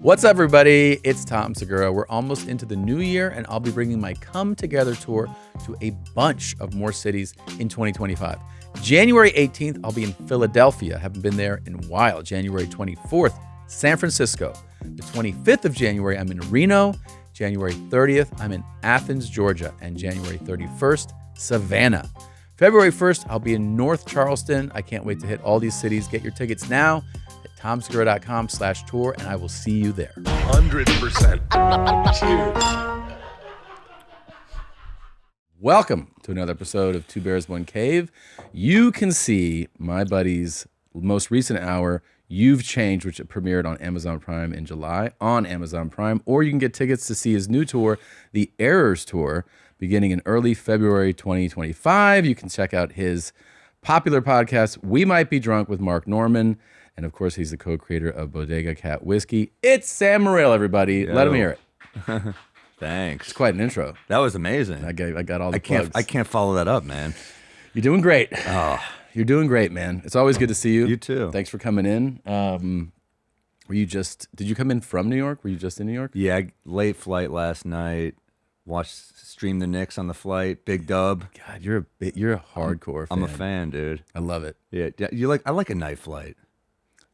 What's up, everybody? It's Tom Segura. We're almost into the new year, and I'll be bringing my Come Together tour to a bunch of more cities in 2025. January 18th, I'll be in Philadelphia. Haven't been there in a while. January 24th, San Francisco. The 25th of January, I'm in Reno. January 30th, I'm in Athens, Georgia. And January 31st, Savannah. February 1st, I'll be in North Charleston. I can't wait to hit all these cities. Get your tickets now at tomsegura.com/tour, and I will see you there. 100%. Cheers. Welcome to another episode of Two Bears, One Cave. You can see my buddy's most recent hour, You've Changed, which premiered on Amazon Prime in July on Amazon Prime, or you can get tickets to see his new tour, the Errors Tour, beginning in early February 2025. You can check out his popular podcast, We Might Be Drunk, with Mark Norman. And of course, he's the co-creator of Bodega Cat Whiskey. It's Sam Morril, everybody. Yo. Let him hear it. Thanks. It's quite an intro. That was amazing. I got all the plugs. I can't follow that up, man. You're doing great. Oh, You're doing great, man. It's always good to see you. You too. Thanks for coming in. Did you come in from New York? Were you just in New York? yeah, late flight last night. Stream the Knicks on the flight. Big dub. God, you're a hardcore fan. I'm a fan, dude. I love it. Yeah, I like a night flight.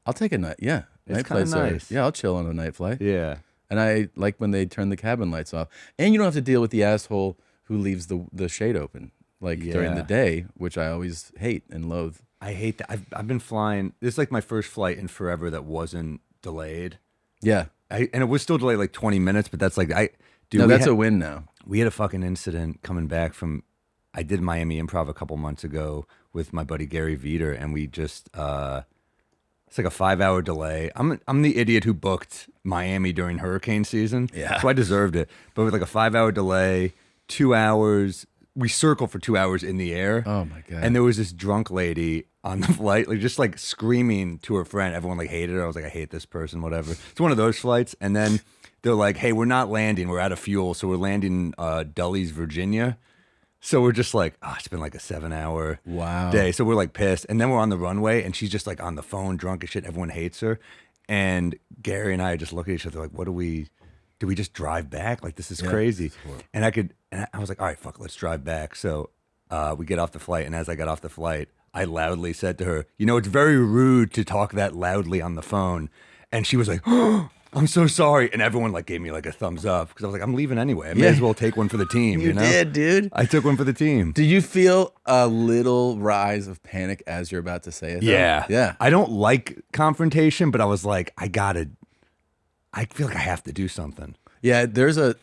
I'll take a night. Yeah. It's Night kinda flights are- nice. Yeah, I'll chill on a night flight. Yeah. And I like when they turn the cabin lights off. And you don't have to deal with the asshole who leaves the shade open during the Yeah. day, which I always hate and loathe. I hate that. I've been flying. This is like my first flight in forever that wasn't delayed. Yeah. And it was still delayed like 20 minutes, but that's like That's a win now. We had a fucking incident coming back from. I did Miami Improv a couple months ago with my buddy Gary Veter, and we just it's like a 5-hour delay. I'm the idiot who booked Miami during hurricane season, Yeah. so I deserved it. But with like a 5-hour delay, 2 hours, we circled for 2 hours in the air. Oh my God. And there was this drunk lady on the flight, like screaming to her friend. Everyone like hated her. I was like, I hate this person, whatever. It's one of those flights, and then they're like, hey, we're not landing. We're out of fuel. So we're landing Dulles, Virginia. So we're just like, it's been like a 7-hour Wow. day. So we're like pissed. And then we're on the runway and she's just like on the phone, drunk as shit. Everyone hates her. And Gary and I just look at each other like, do we just drive back? Like, this is crazy. And I was like, all right, fuck, let's drive back. So we get off the flight. And as I got off the flight, I loudly said to her, it's very rude to talk that loudly on the phone. And she was like, I'm so sorry. And everyone like gave me like a thumbs up because I was like, I'm leaving anyway. I may as well take one for the team. You know? did, dude. I took one for the team. Did you feel a little rise of panic as you're about to say it? though? Yeah. Yeah. I don't like confrontation, but I was like, I feel like I have to do something. Yeah, there's a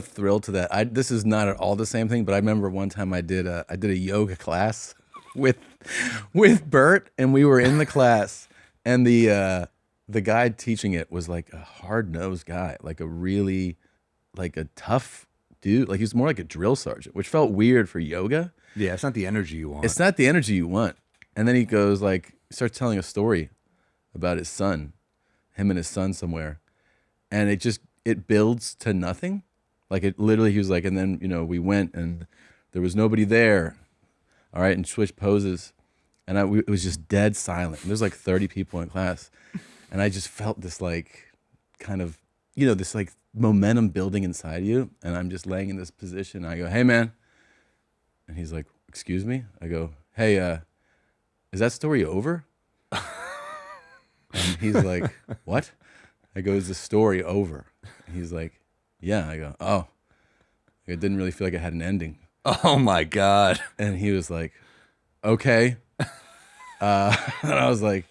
thrill to that. This is not at all the same thing, but I remember one time I did a yoga class with Bert, and we were in the class, and the guy teaching it was like a hard-nosed guy, like a really like a tough dude. Like he was more like a drill sergeant, which felt weird for yoga. Yeah, it's not the energy you want. It's not the energy you want. And then he starts telling a story about his son, him and his son somewhere, and it builds to nothing. Like it literally, he was like, and then we went and there was nobody there. All right, and switched poses, and it was just dead silent. And there's like 30 people in class, and I just felt this like kind of this like momentum building inside you. And I'm just laying in this position. I go, hey man, and he's like, excuse me. I go, hey, is that story over? And he's like, what? I go, is the story over? And he's like, yeah. I go, oh, it didn't really feel like it had an ending. Oh my God. And he was like, okay. And I was like,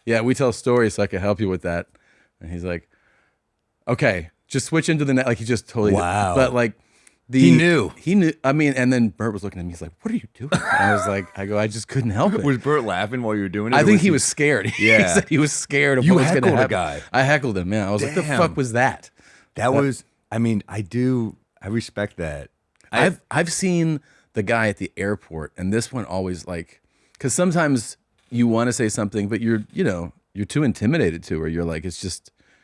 yeah, we tell stories so I can help you with that. And he's like, okay, just switch into the net. Like he just totally, Wow. But like He knew. I mean, and then Bert was looking at me. He's like, what are you doing? And I was like, I just couldn't help it. Was Bert laughing while you were doing it? I or think he was scared. He Yeah. said he was scared of You what was going to heckled a happen. guy. I heckled him, yeah. I was like, the Damn. fuck was that? That was, I mean, I respect that. I've seen the guy at the airport, and this one always like, because sometimes you want to say something, but you're too intimidated to, or you're like, it's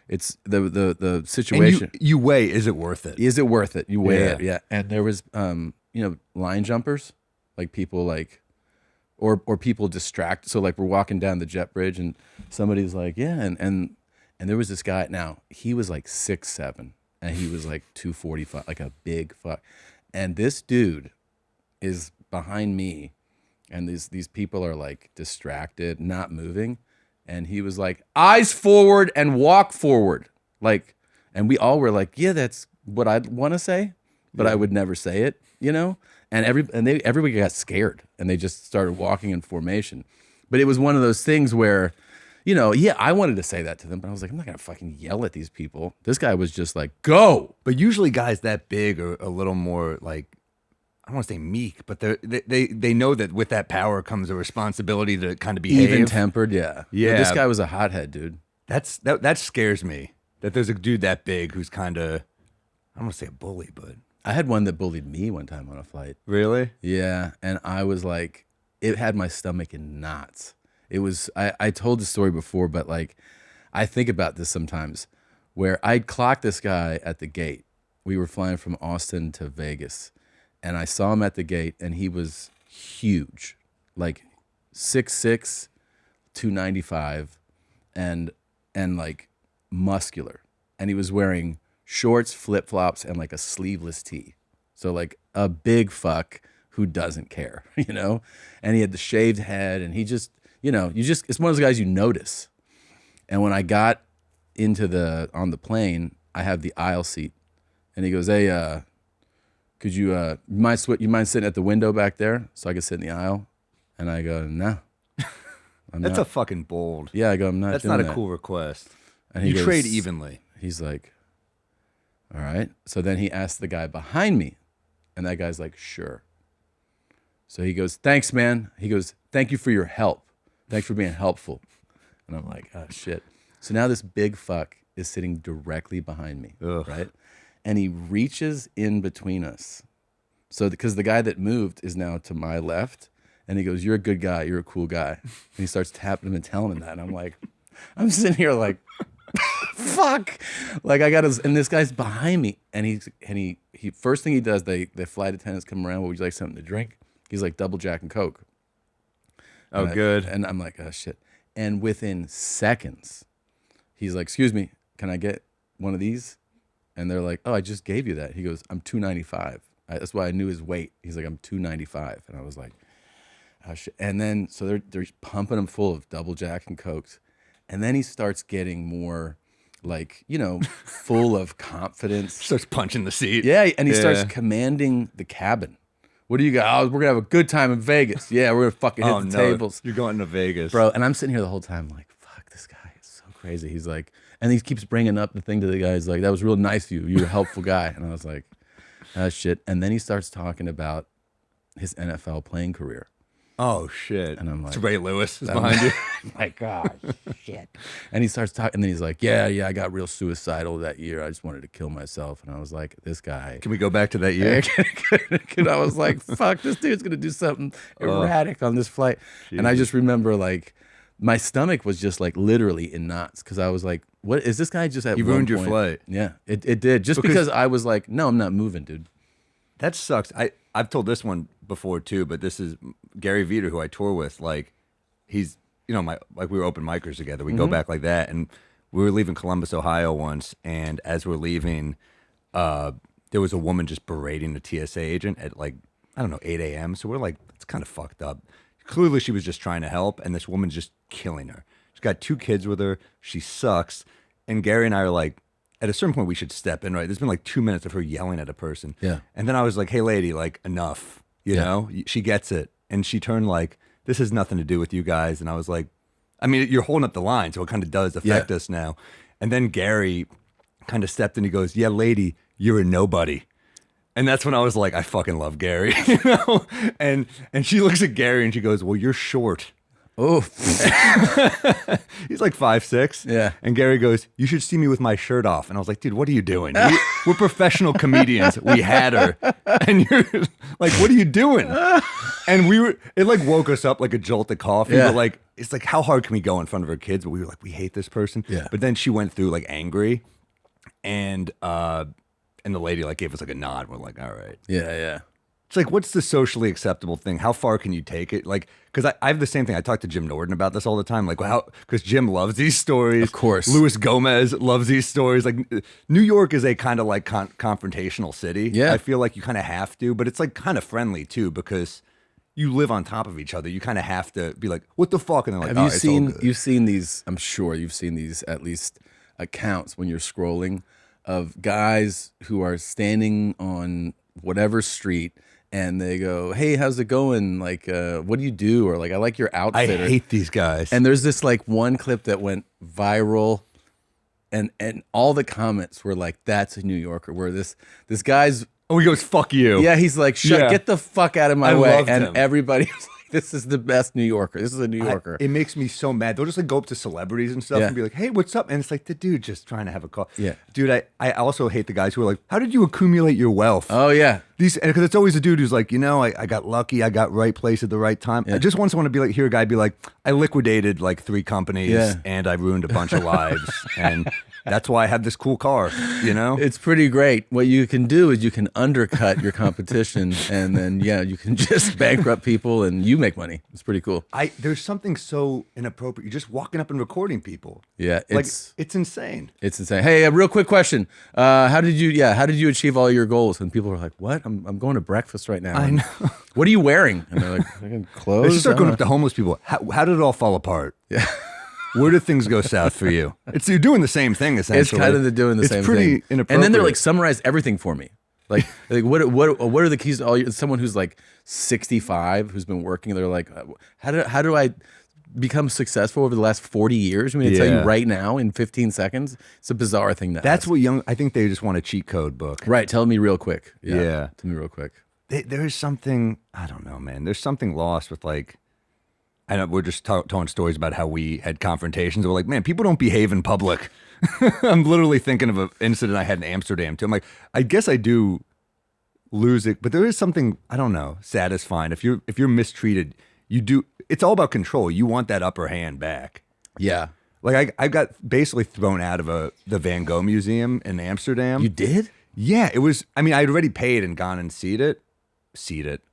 the situation. And you weigh, is it worth it? Is it worth it? You weigh Yeah. it, yeah. And there was, line jumpers, like people like, or people distract. So like we're walking down the jet bridge, and somebody's like, yeah, and And there was this guy. Now he was like 6'7", and he was like 245, like a big fuck. And this dude is behind me, and these people are like distracted, not moving. And he was like, eyes forward and walk forward. Like, and we all were like, yeah, that's what I'd want to say, but I would never say it, you know? And everybody got scared, and they just started walking in formation. But it was one of those things where, you know, yeah, I wanted to say that to them, but I was like, I'm not going to fucking yell at these people. This guy was just like, go. But usually guys that big are a little more like, I don't want to say meek, but they know that with that power comes a responsibility to kind of behave. Even-tempered, yeah. Yeah. But this guy was a hothead, dude. That scares me, that there's a dude that big who's kind of, I don't want to say a bully, but. I had one that bullied me one time on a flight. Really? Yeah, and I was like, it had my stomach in knots. It was, I told the story before, but like, I think about this sometimes, where I'd clocked this guy at the gate. We were flying from Austin to Vegas, and I saw him at the gate, and he was huge, like 6'6", 295, and like muscular. And he was wearing shorts, flip-flops, and like a sleeveless tee. So like a big fuck who doesn't care, you know? And he had the shaved head, and he just, you know, it's one of those guys you notice. And when I got on the plane, I have the aisle seat, and he goes, hey, could you mind sitting at the window back there so I could sit in the aisle? And I go, no. That's a fucking bold. Yeah, I go, I'm not That's doing not a that. cool request. And you goes, trade evenly. He's like, all right. So then he asked the guy behind me, and that guy's like, sure. So he goes, thanks, man. He goes, thank you for your help. Thanks for being helpful. And I'm like, oh, shit. So now this big fuck is sitting directly behind me, right? And he reaches in between us. So because the guy that moved is now to my left, and he goes, you're a good guy. You're a cool guy. And he starts tapping him and telling him that. And I'm like, I'm sitting here like, fuck. Like I got and this guy's behind me. And he first thing he does, the flight attendants come around, would you like something to drink? He's like, double Jack and Coke. Oh, good. And I'm like, oh, shit. And within seconds, he's like, excuse me, can I get one of these? And they're like, oh, I just gave you that. He goes, I'm 295. That's why I knew his weight. He's like, I'm 295. And I was like, oh, shit. And then, so they're pumping him full of double Jack and Cokes. And then he starts getting more like, you know, full of confidence. Starts punching the seat. Yeah. And he starts commanding the cabin. What do you got? Oh, we're going to have a good time in Vegas. Yeah, we're going to fucking hit the tables. You're going to Vegas. Bro, and I'm sitting here the whole time like, fuck, this guy is so crazy. He's like, and he keeps bringing up the thing to the guy. He's like, that was real nice of you. You're a helpful guy. And I was like, shit. And then he starts talking about his NFL playing career. Oh, shit. And I'm like, it's Ray Lewis is behind you. My God, shit. And he starts talking, and then he's like, yeah, I got real suicidal that year. I just wanted to kill myself. And I was like, this guy. Can we go back to that year? I was like, fuck, this dude's going to do something erratic on this flight. Jesus. And I just remember, like, my stomach was just, like, literally in knots, because I was like, what is this guy just at You one ruined your point? flight. Yeah, it did. Just because I was like, no, I'm not moving, dude. That sucks. I've told this one before too, but this is Gary Veter, who I tour with. Like, he's, you know, we were open micers together. We go back like that, and we were leaving Columbus, Ohio once, and as we're leaving, there was a woman just berating the TSA agent at like, I don't know, 8 a.m. So we're like, it's kind of fucked up. Clearly, she was just trying to help, and this woman's just killing her. She's got 2 kids with her. She sucks, and Gary and I are like, at a certain point, we should step in, right? There's been like 2 minutes of her yelling at a person. Yeah. And then I was like, hey, lady, like, enough. You know? She gets it. And she turned like, this has nothing to do with you guys. And I was like, I mean, you're holding up the line, so it kind of does affect us now. And then Gary kind of stepped in. He goes, yeah, lady, you're a nobody. And that's when I was like, I fucking love Gary. You know? And she looks at Gary and she goes, well, you're short. Oh, he's like 5'6". Yeah. And Gary goes, you should see me with my shirt off. And I was like, dude, what are you doing? We're professional comedians. We had her. And you're like, what are you doing? And it like woke us up like a jolt of coffee. Yeah. But like, it's like, how hard can we go in front of our kids? But we were like, we hate this person. Yeah. But then she went through like angry, and the lady like gave us like a nod. We're like, all right. yeah. It's like, what's the socially acceptable thing? How far can you take it? Like, because I have the same thing. I talk to Jim Norton about this all the time. Like, because Jim loves these stories. Of course. Luis Gomez loves these stories. Like, New York is a kind of like confrontational city. Yeah. I feel like you kind of have to, but it's like kind of friendly too, because you live on top of each other. You kind of have to be like, what the fuck? And they're like, You've seen these, I'm sure you've seen these at least accounts when you're scrolling of guys who are standing on whatever street and they go, hey, how's it going? Like, what do you do? Or like, I like your outfit. I hate these guys. And there's this like one clip that went viral and all the comments were like, that's a New Yorker, where this guy's, oh, he goes, fuck you. yeah, he's like, get the fuck out of my way. loved And him. everybody was like, this is the best New Yorker. This is a New Yorker. It makes me so mad. They'll just like go up to celebrities and stuff Yeah. and be like, hey, what's up? And it's like, the dude just trying to have a call. Yeah. Dude, I also hate the guys who are like, how did you accumulate your wealth? Oh, yeah. Because it's always a dude who's like, I got lucky. I got right place at the right time. I just want someone to be like, hear a guy be like, I liquidated like 3 companies Yeah. and I ruined a bunch of lives. And that's why I have this cool car, It's pretty great. What you can do is you can undercut your competition and then, you can just bankrupt people and you make money. It's pretty cool. There's something so inappropriate. You're just walking up and recording people. Yeah. It's insane. It's insane. Hey, a real quick question. How did you achieve all your goals? And people are like, what? I'm going to breakfast right now. I know. What are you wearing? And they're like, fucking clothes. They should start going up to homeless people. How did it all fall apart? Yeah. Where did things go south for you? You're doing the same thing essentially. It's kind of doing the same It's pretty thing. inappropriate. And then they're like, summarize everything for me. Like what are the keys to all your, someone who's like 65 who's been working, they're like, how do I become successful over the last 40 years? I mean, I tell you right now in 15 seconds. It's a bizarre thing. That's what I think they just want a cheat code book. Right. Tell me real quick. Yeah. Tell me real quick. There is something, I don't know, man. There's something lost with like, I know we're just telling stories about how we had confrontations. We're like, man, people don't behave in public. I'm literally thinking of an incident I had in Amsterdam too. I'm like, I guess I do lose it, but there is something, I don't know, satisfying. If you're mistreated, you do. It's all about control. You want that upper hand back. Yeah. Like I got basically thrown out of the Van Gogh Museum in Amsterdam. You did? Yeah, it was. I mean, I'd already paid and gone and seen it.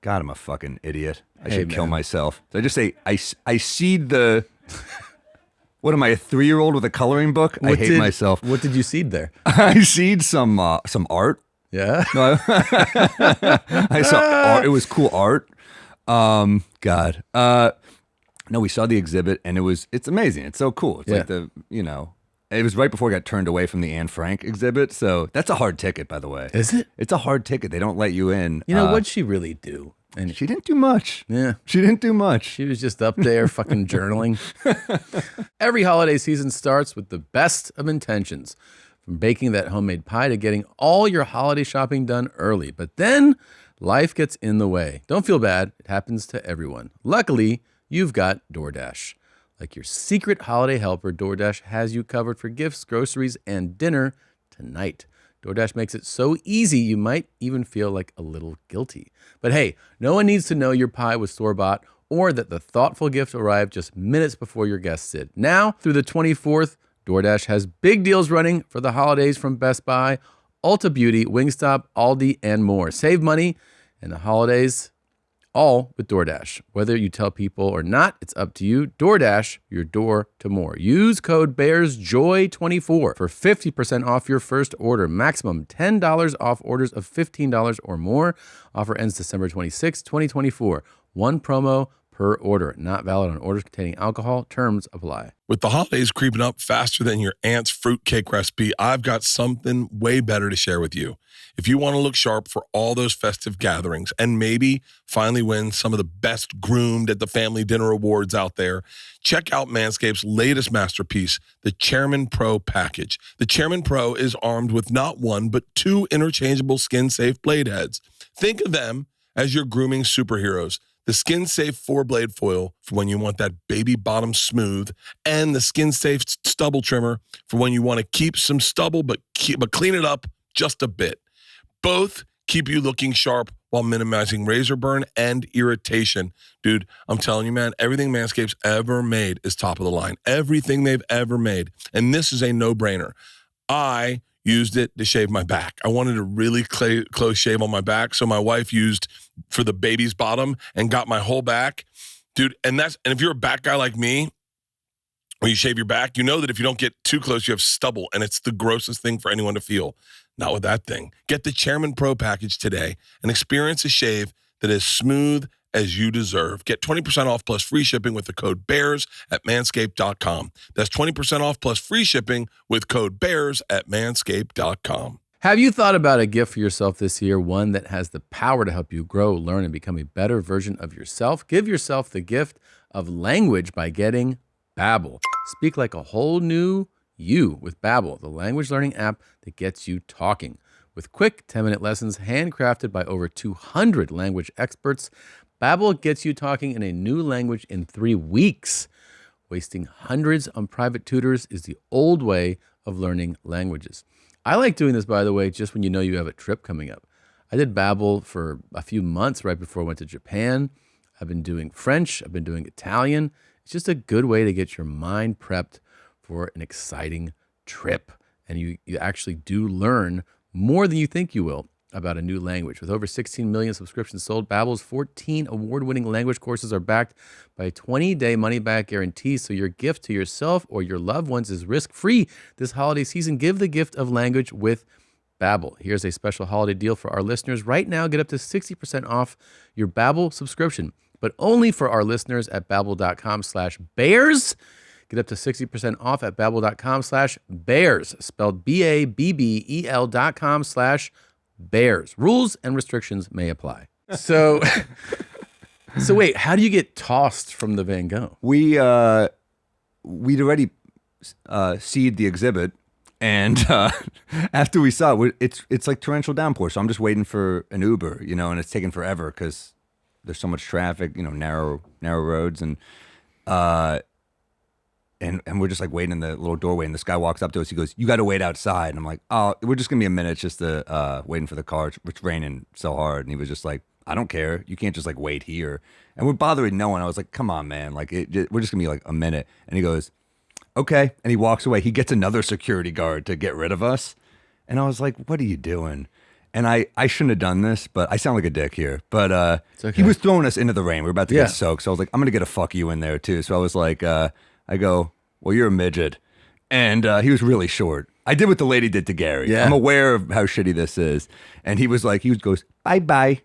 God, I'm a fucking idiot. I should kill myself. So I just say I seed the. What am I, a 3-year-old with a coloring book? I hate myself. What did you seed there? I seed some art. Yeah. No, I saw art. It was cool art. God. No, we saw the exhibit and it's amazing. It's so cool. It's like it was right before I got turned away from the Anne Frank exhibit. So that's a hard ticket, by the way. Is it? It's a hard ticket. They don't let you in. You know, what'd she really do? And she didn't do much. Yeah. She didn't do much. She was just up there fucking journaling. Every holiday season starts with the best of intentions. From baking that homemade pie to getting all your holiday shopping done early. But then life gets in the way. Don't feel bad. It happens to everyone. Luckily, you've got DoorDash. Like your secret holiday helper, DoorDash has you covered for gifts, groceries, and dinner tonight. DoorDash makes it so easy you might even feel like a little guilty. But hey, no one needs to know your pie was store-bought or that the thoughtful gift arrived just minutes before your guests did. Now, through the 24th, DoorDash has big deals running for the holidays from Best Buy, Ulta Beauty, Wingstop, Aldi, and more. Save money in the holidays, all with DoorDash. Whether you tell people or not, it's up to you. DoorDash, your door to more. Use code BEARSJOY24 for 50% off your first order. Maximum $10 off orders of $15 or more. Offer ends December 26, 2024. One promo per order. Not valid on orders containing alcohol. Terms apply. With the holidays creeping up faster than your aunt's fruitcake recipe, I've got something way better to share with you. If you want to look sharp for all those festive gatherings and maybe finally win some of the best groomed at the family dinner awards out there, check out Manscaped's latest masterpiece, the Chairman Pro package. The Chairman Pro is armed with not one, but 2 interchangeable skin-safe blade heads. Think of them as your grooming superheroes. The skin-safe 4-blade foil for when you want that baby bottom smooth, and the skin-safe stubble trimmer for when you want to keep some stubble but clean it up just a bit. Both keep you looking sharp while minimizing razor burn and irritation. Dude, I'm telling you, man, everything Manscaped's ever made is top of the line. Everything they've ever made. And this is a no-brainer. I used it to shave my back. I wanted a really close shave on my back, so my wife used for the baby's bottom and got my whole back. Dude, and if you're a back guy like me, when you shave your back, you know that if you don't get too close, you have stubble, and it's the grossest thing for anyone to feel. Not with that thing. Get the Chairman Pro package today and experience a shave that is smooth as you deserve. Get 20% off plus free shipping with the code BEARS at manscaped.com. That's 20% off plus free shipping with code BEARS at manscaped.com. Have you thought about a gift for yourself this year, one that has the power to help you grow, learn, and become a better version of yourself? Give yourself the gift of language by getting Babbel. Speak like a whole new you with Babbel, the language learning app that gets you talking. With quick 10-minute lessons handcrafted by over 200 language experts, Babbel gets you talking in a new language in 3 weeks. Wasting hundreds on private tutors is the old way of learning languages. I like doing this, by the way, just when you know you have a trip coming up. I did Babbel for a few months right before I went to Japan. I've been doing French. I've been doing Italian. It's just a good way to get your mind prepped for an exciting trip. And you actually do learn more than you think you will about a new language. With over 16 million subscriptions sold, Babbel's 14 award-winning language courses are backed by a 20-day money-back guarantee, so your gift to yourself or your loved ones is risk-free this holiday season. Give the gift of language with Babbel. Here's a special holiday deal for our listeners. Right now, get up to 60% off your Babbel subscription, but only for our listeners at Babbel.com/bears. Get up to 60% off at Babbel.com/bears, spelled BABBEL.com/bears. Rules and restrictions may apply. So wait, how do you get tossed from the Van Gogh? We'd already seed the exhibit, and after we saw it, it's like torrential downpour. So I'm just waiting for an Uber, and it's taking forever because there's so much traffic, narrow roads, and we're just like waiting in the little doorway, and this guy walks up to us. He goes, "You got to wait outside." And I'm like, "Oh, we're just gonna be a minute, just to waiting for the car. It's raining so hard." And he was just like, "I don't care. You can't just like wait here." And we're bothering no one. I was like, "Come on, man. Like, we're just gonna be like a minute." And he goes, "Okay." And he walks away. He gets another security guard to get rid of us. And I was like, "What are you doing?" And I shouldn't have done this, but I sound like a dick here. But okay. He was throwing us into the rain. We were about to get soaked. So I was like, I'm gonna get a fuck you in there too. So I was like, I go, "Well, you're a midget." And he was really short. I did what the lady did to Gary. Yeah. I'm aware of how shitty this is. And he was like, he goes, "Bye-bye."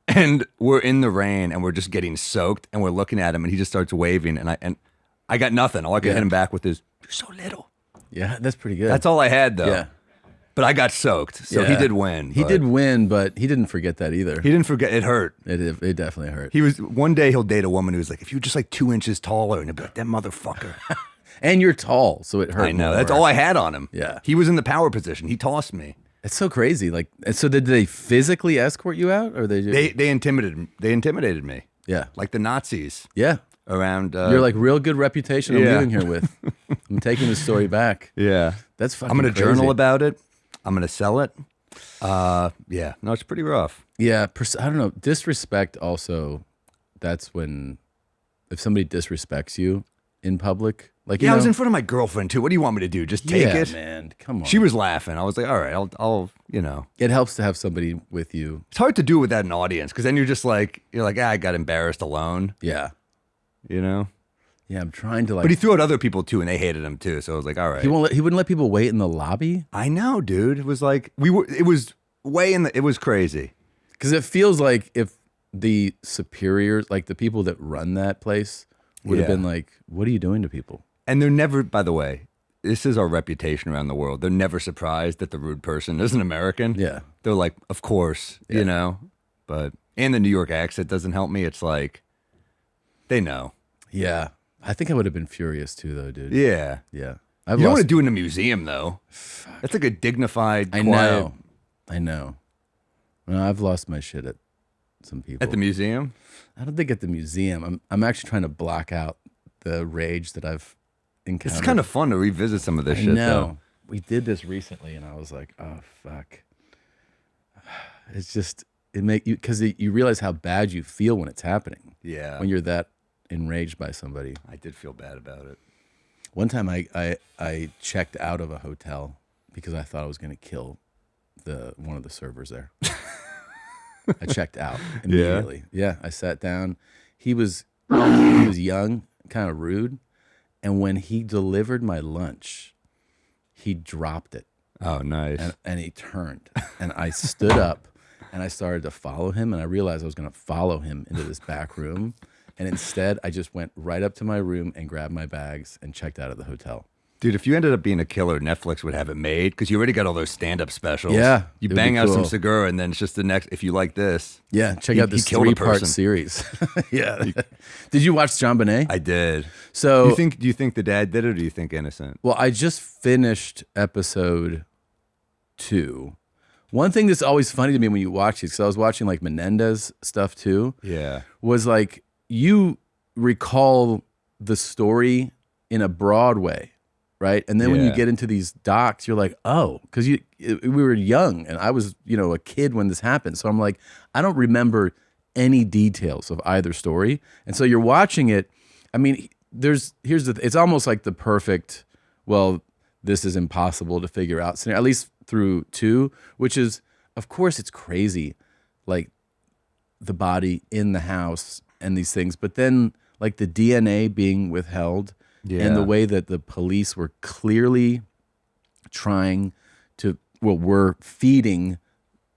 And we're in the rain, and we're just getting soaked, and we're looking at him, and he just starts waving, and I got nothing. All I could hit him back with is, "You're so little." Yeah, that's pretty good. That's all I had, though. Yeah. But I got soaked, so he did win. He did win, but he didn't forget that either. He didn't forget. It hurt. It definitely hurt. One day he'll date a woman who's like, "If you were just like 2 inches taller," and he'll be like, "That motherfucker." And you're tall, so it hurt. I know. more. That's all I had on him. Yeah. He was in the power position. He tossed me. It's so crazy. Like, and so did they physically escort you out, or they intimidated me. Yeah. Like the Nazis Yeah. around. You're like, real good reputation I'm yeah. leaving here with. I'm taking this story back. Yeah. That's fucking I'm going to crazy. journal about it. I'm going to sell it. Yeah. No, it's pretty rough. Yeah. I don't know. Disrespect also, that's when, if somebody disrespects you in public, like, Yeah, I was in front of my girlfriend too. What do you want me to do? Just take it? Man, come on. She was laughing. I was like, all right, I'll. It helps to have somebody with you. It's hard to do without an audience because then you're like, I got embarrassed alone. Yeah. Yeah, I'm trying to like. But he threw out other people too, and they hated him too. So I was like, all right. He wouldn't let people wait in the lobby. I know, dude. It was like it was it was crazy. Because it feels like if the superiors, like the people that run that place, would have been like, "What are you doing to people?" And they're never, by the way, this is our reputation around the world. They're never surprised that the rude person is an American. Yeah. They're like, of course, but, and the New York accent doesn't help me. It's like, they know. Yeah. I think I would have been furious too, though, dude. Yeah. Yeah. You don't want to do it in a museum, though. That's like a dignified, quiet. I know. No, I've lost my shit at some people. At the museum? I don't think at the museum. I'm actually trying to block out the rage that I've encountered. It's kind of fun to revisit some of this shit, though. We did this recently, and I was like, oh, fuck. It's just, because you realize how bad you feel when it's happening. Yeah. When you're that enraged by somebody. I did feel bad about it. One time I checked out of a hotel because I thought I was going to kill one of the servers there. I checked out immediately. Yeah, I sat down. He was young, kind of rude, and when he delivered my lunch, he dropped it. Oh, nice. And he turned, and I stood up, and I started to follow him, and I realized I was going to follow him into this back room, and instead, I just went right up to my room and grabbed my bags and checked out of the hotel. Dude, if you ended up being a killer, Netflix would have it made because you already got all those stand-up specials. Yeah. You bang out some Segura, and then it's just the next, if you like this. Yeah, check out this 3-part series. Yeah. Did you watch JonBenét? I did. So do you think the dad did it, or do you think innocent? Well, I just finished episode 2. One thing that's always funny to me when you watch these, because I was watching like Menendez stuff too. Yeah. Was like you recall the story in a broad way. Right. And then when you get into these docs, you're like, oh, because we were young and I was, a kid when this happened. So I'm like, I don't remember any details of either story. And so you're watching it. I mean, it's almost like the perfect, well, this is impossible to figure out scenario, at least through 2, which is, of course, it's crazy. Like the body in the house and these things. But then like the DNA being withheld. Yeah. And the way that the police were clearly trying to, were feeding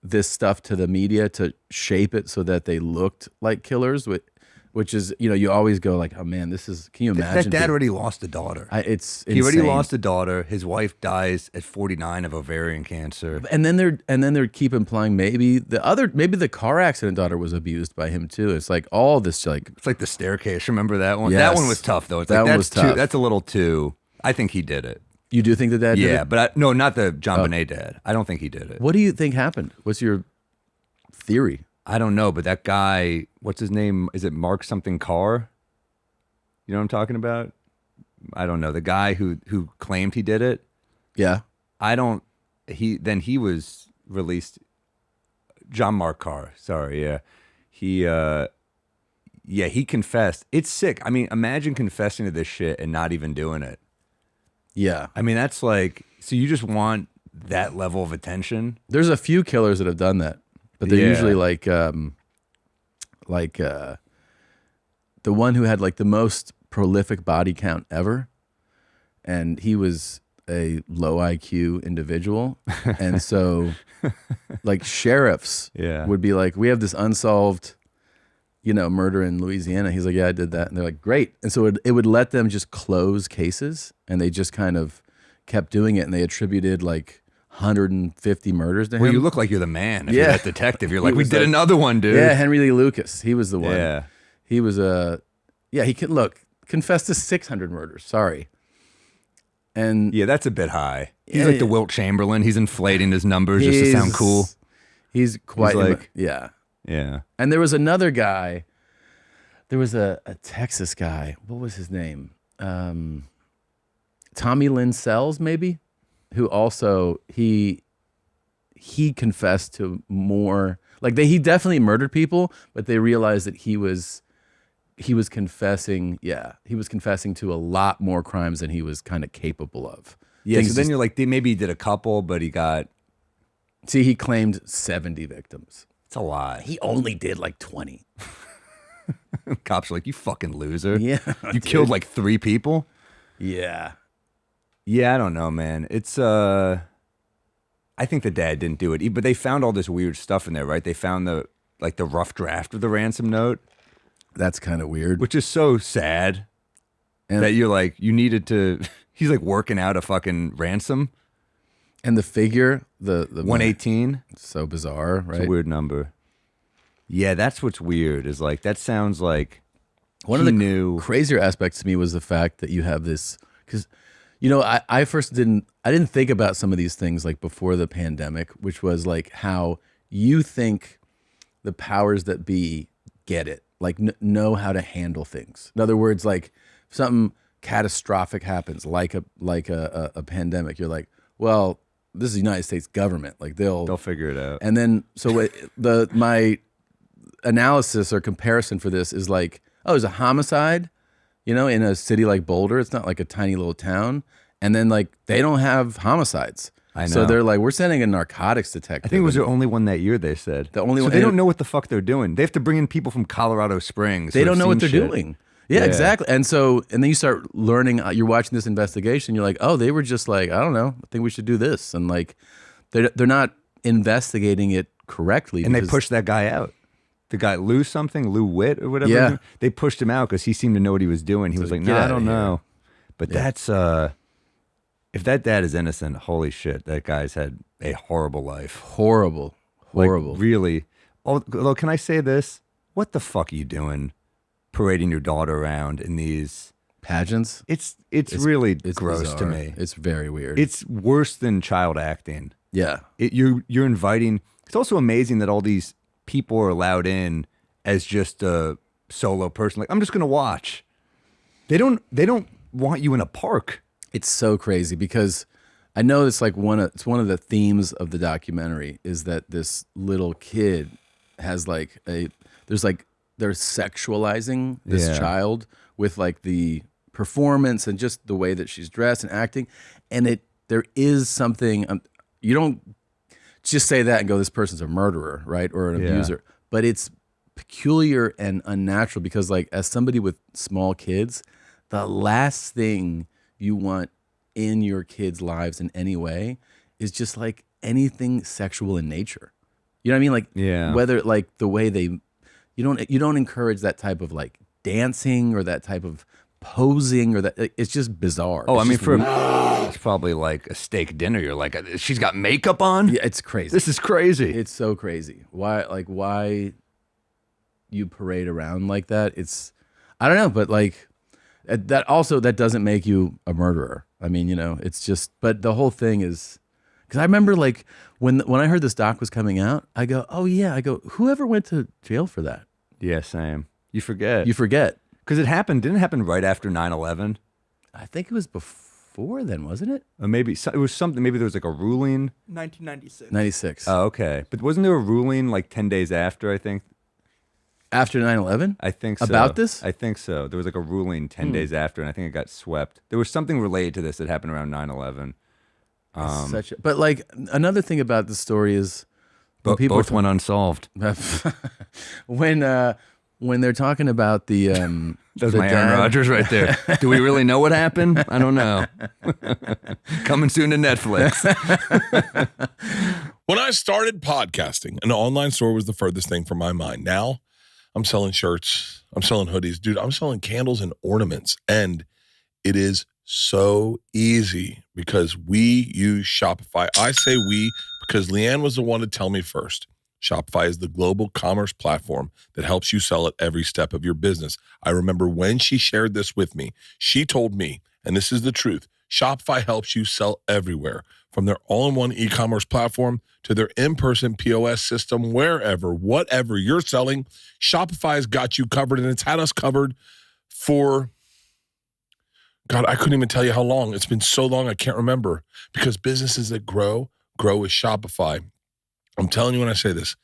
this stuff to the media to shape it so that they looked like killers, which is, you always go like, oh man, can you imagine? That dad already lost a daughter. It's insane. He already lost a daughter. His wife dies at 49 of ovarian cancer. And then they're keep implying maybe the car accident daughter was abused by him too. It's like all this like. It's like the staircase. Remember that one? Yes. That one was tough though. It's that like, one was tough. That's a little too. I think he did it. You do think the dad did it? Yeah, but no, not the JonBenét dad. I don't think he did it. What do you think happened? What's your theory? I don't know, but that guy, what's his name? Is it Mark something Carr? You know what I'm talking about? I don't know. The guy who claimed he did it. Yeah. He was released. John Mark Carr. Sorry. Yeah. He confessed. It's sick. I mean, imagine confessing to this shit and not even doing it. Yeah. I mean, that's like, so you just want that level of attention? There's a few killers that have done that. But they're usually like the one who had like the most prolific body count ever, and he was a low IQ individual, and so like sheriffs would be like, we have this unsolved, murder in Louisiana. He's like, yeah, I did that, and they're like, great, and so it would let them just close cases, and they just kind of kept doing it, and they attributed like 150 murders to him. Well, you look like you're the man. If you're that detective, you're like, we did another one, dude. Yeah, Henry Lee Lucas. He was the one. Yeah. He was he confessed to 600 murders. Sorry. And yeah, that's a bit high. He's like the Wilt Chamberlain. He's inflating his numbers just to sound cool. He's quite like, yeah. And there was another guy. There was a Texas guy. What was his name? Tommy Lynn Sells, maybe? Who also he confessed to more, like he definitely murdered people, but they realized that he was confessing to a lot more crimes than he was kind of capable of. Yeah, so then you're like, maybe he did a couple, but he claimed 70 victims. It's a lot. He only did like 20. Cops are like, you fucking loser. Yeah. You killed like 3 people? Yeah. Yeah, I don't know, man. It's I think the dad didn't do it, but they found all this weird stuff in there, right? They found the rough draft of the ransom note. That's kind of weird. Which is so sad. And that you're like, you needed to. He's like working out a fucking ransom. And the figure, the 118. So bizarre, right? It's a weird number. Yeah, that's what's weird. Is like that sounds like one of the crazier aspects to me was the fact that you have this, because. I first didn't think about some of these things like before the pandemic, which was like how you think the powers that be get it, like know how to handle things. In other words, like if something catastrophic happens, like a pandemic, you're like, well, this is the United States government, like they'll figure it out. And then so my analysis or comparison for this is like, oh, there's a homicide. In a city like Boulder, it's not like a tiny little town. And then like they don't have homicides. I know. So they're like, we're sending a narcotics detective. I think it was the only one that year, they said. The only so one. they don't know what the fuck they're doing. They have to bring in people from Colorado Springs. They who don't have know what seen they're shit. doing. Yeah, exactly. And then you start learning, you're watching this investigation, you're like, oh, they were just like, I don't know, I think we should do this. And like, they're not investigating it correctly. And they pushed that guy out. The guy, Lou Witt or whatever. Yeah. They pushed him out because he seemed to know what he was doing. He was like, get no, I outta don't here. know. But that's, if that dad is innocent, holy shit, that guy's had a horrible life. Horrible. Like, really. Although, can I say this? What the fuck are you doing parading your daughter around in these Pageants? It's really It's gross bizarre. to me. It's very weird. It's worse than child acting. Yeah. You're inviting. It's also amazing that all these people are allowed in as just a solo person. Like, I'm just gonna watch. They don't want you in a park. It's so crazy because I know it's like one of the themes of the documentary is that this little kid has they're sexualizing this child with like the performance and just the way that she's dressed and acting, and there is something you don't just say that and go, this person's a murderer, right, or an abuser, but it's peculiar and unnatural because like as somebody with small kids, the last thing you want in your kids' lives in any way is just like anything sexual in nature. You know what I mean? Like whether like the way you don't encourage that type of like dancing or that type of posing or that it's just bizarre. Oh, It's just it's probably like a steak dinner. You're like, she's got makeup on? yeah, it's crazy. This is crazy. It's so crazy. Why you parade around like that? I don't know, but like that doesn't make you a murderer. I mean, it's just, but the whole thing is, because I remember like when I heard this doc was coming out, I go, oh yeah, whoever went to jail for that? Yeah, same. You forget. Because didn't it happen right after 9/11? I think it was before then, wasn't it? Or maybe it was something, maybe there was like a ruling. 1996. 96. Oh, okay. But wasn't there a ruling like 10 days after, I think? After 9/11? I think so. About this? I think so. There was like a ruling 10 days after, and I think it got swept. There was something related to this that happened around 9/11. But like another thing about the story is when But both went unsolved. when they're talking about the That's the my Aaron dad- Rodgers right there. Do we really know what happened? I don't know. Coming soon to Netflix. When I started podcasting, an online store was the furthest thing from my mind. Now, I'm selling shirts, I'm selling hoodies. Dude, I'm selling candles and ornaments. And it is so easy because we use Shopify. I say we because Leanne was the one to tell me first. Shopify is the global commerce platform that helps you sell at every step of your business. I remember when she shared this with me, she told me, and this is the truth, Shopify helps you sell everywhere, from their all-in-one e-commerce platform to their in-person POS system, wherever, whatever you're selling, Shopify's got you covered, and it's had us covered for, God, I couldn't even tell you how long. It's been so long, I can't remember, because businesses that grow with Shopify. I'm telling you when I say this,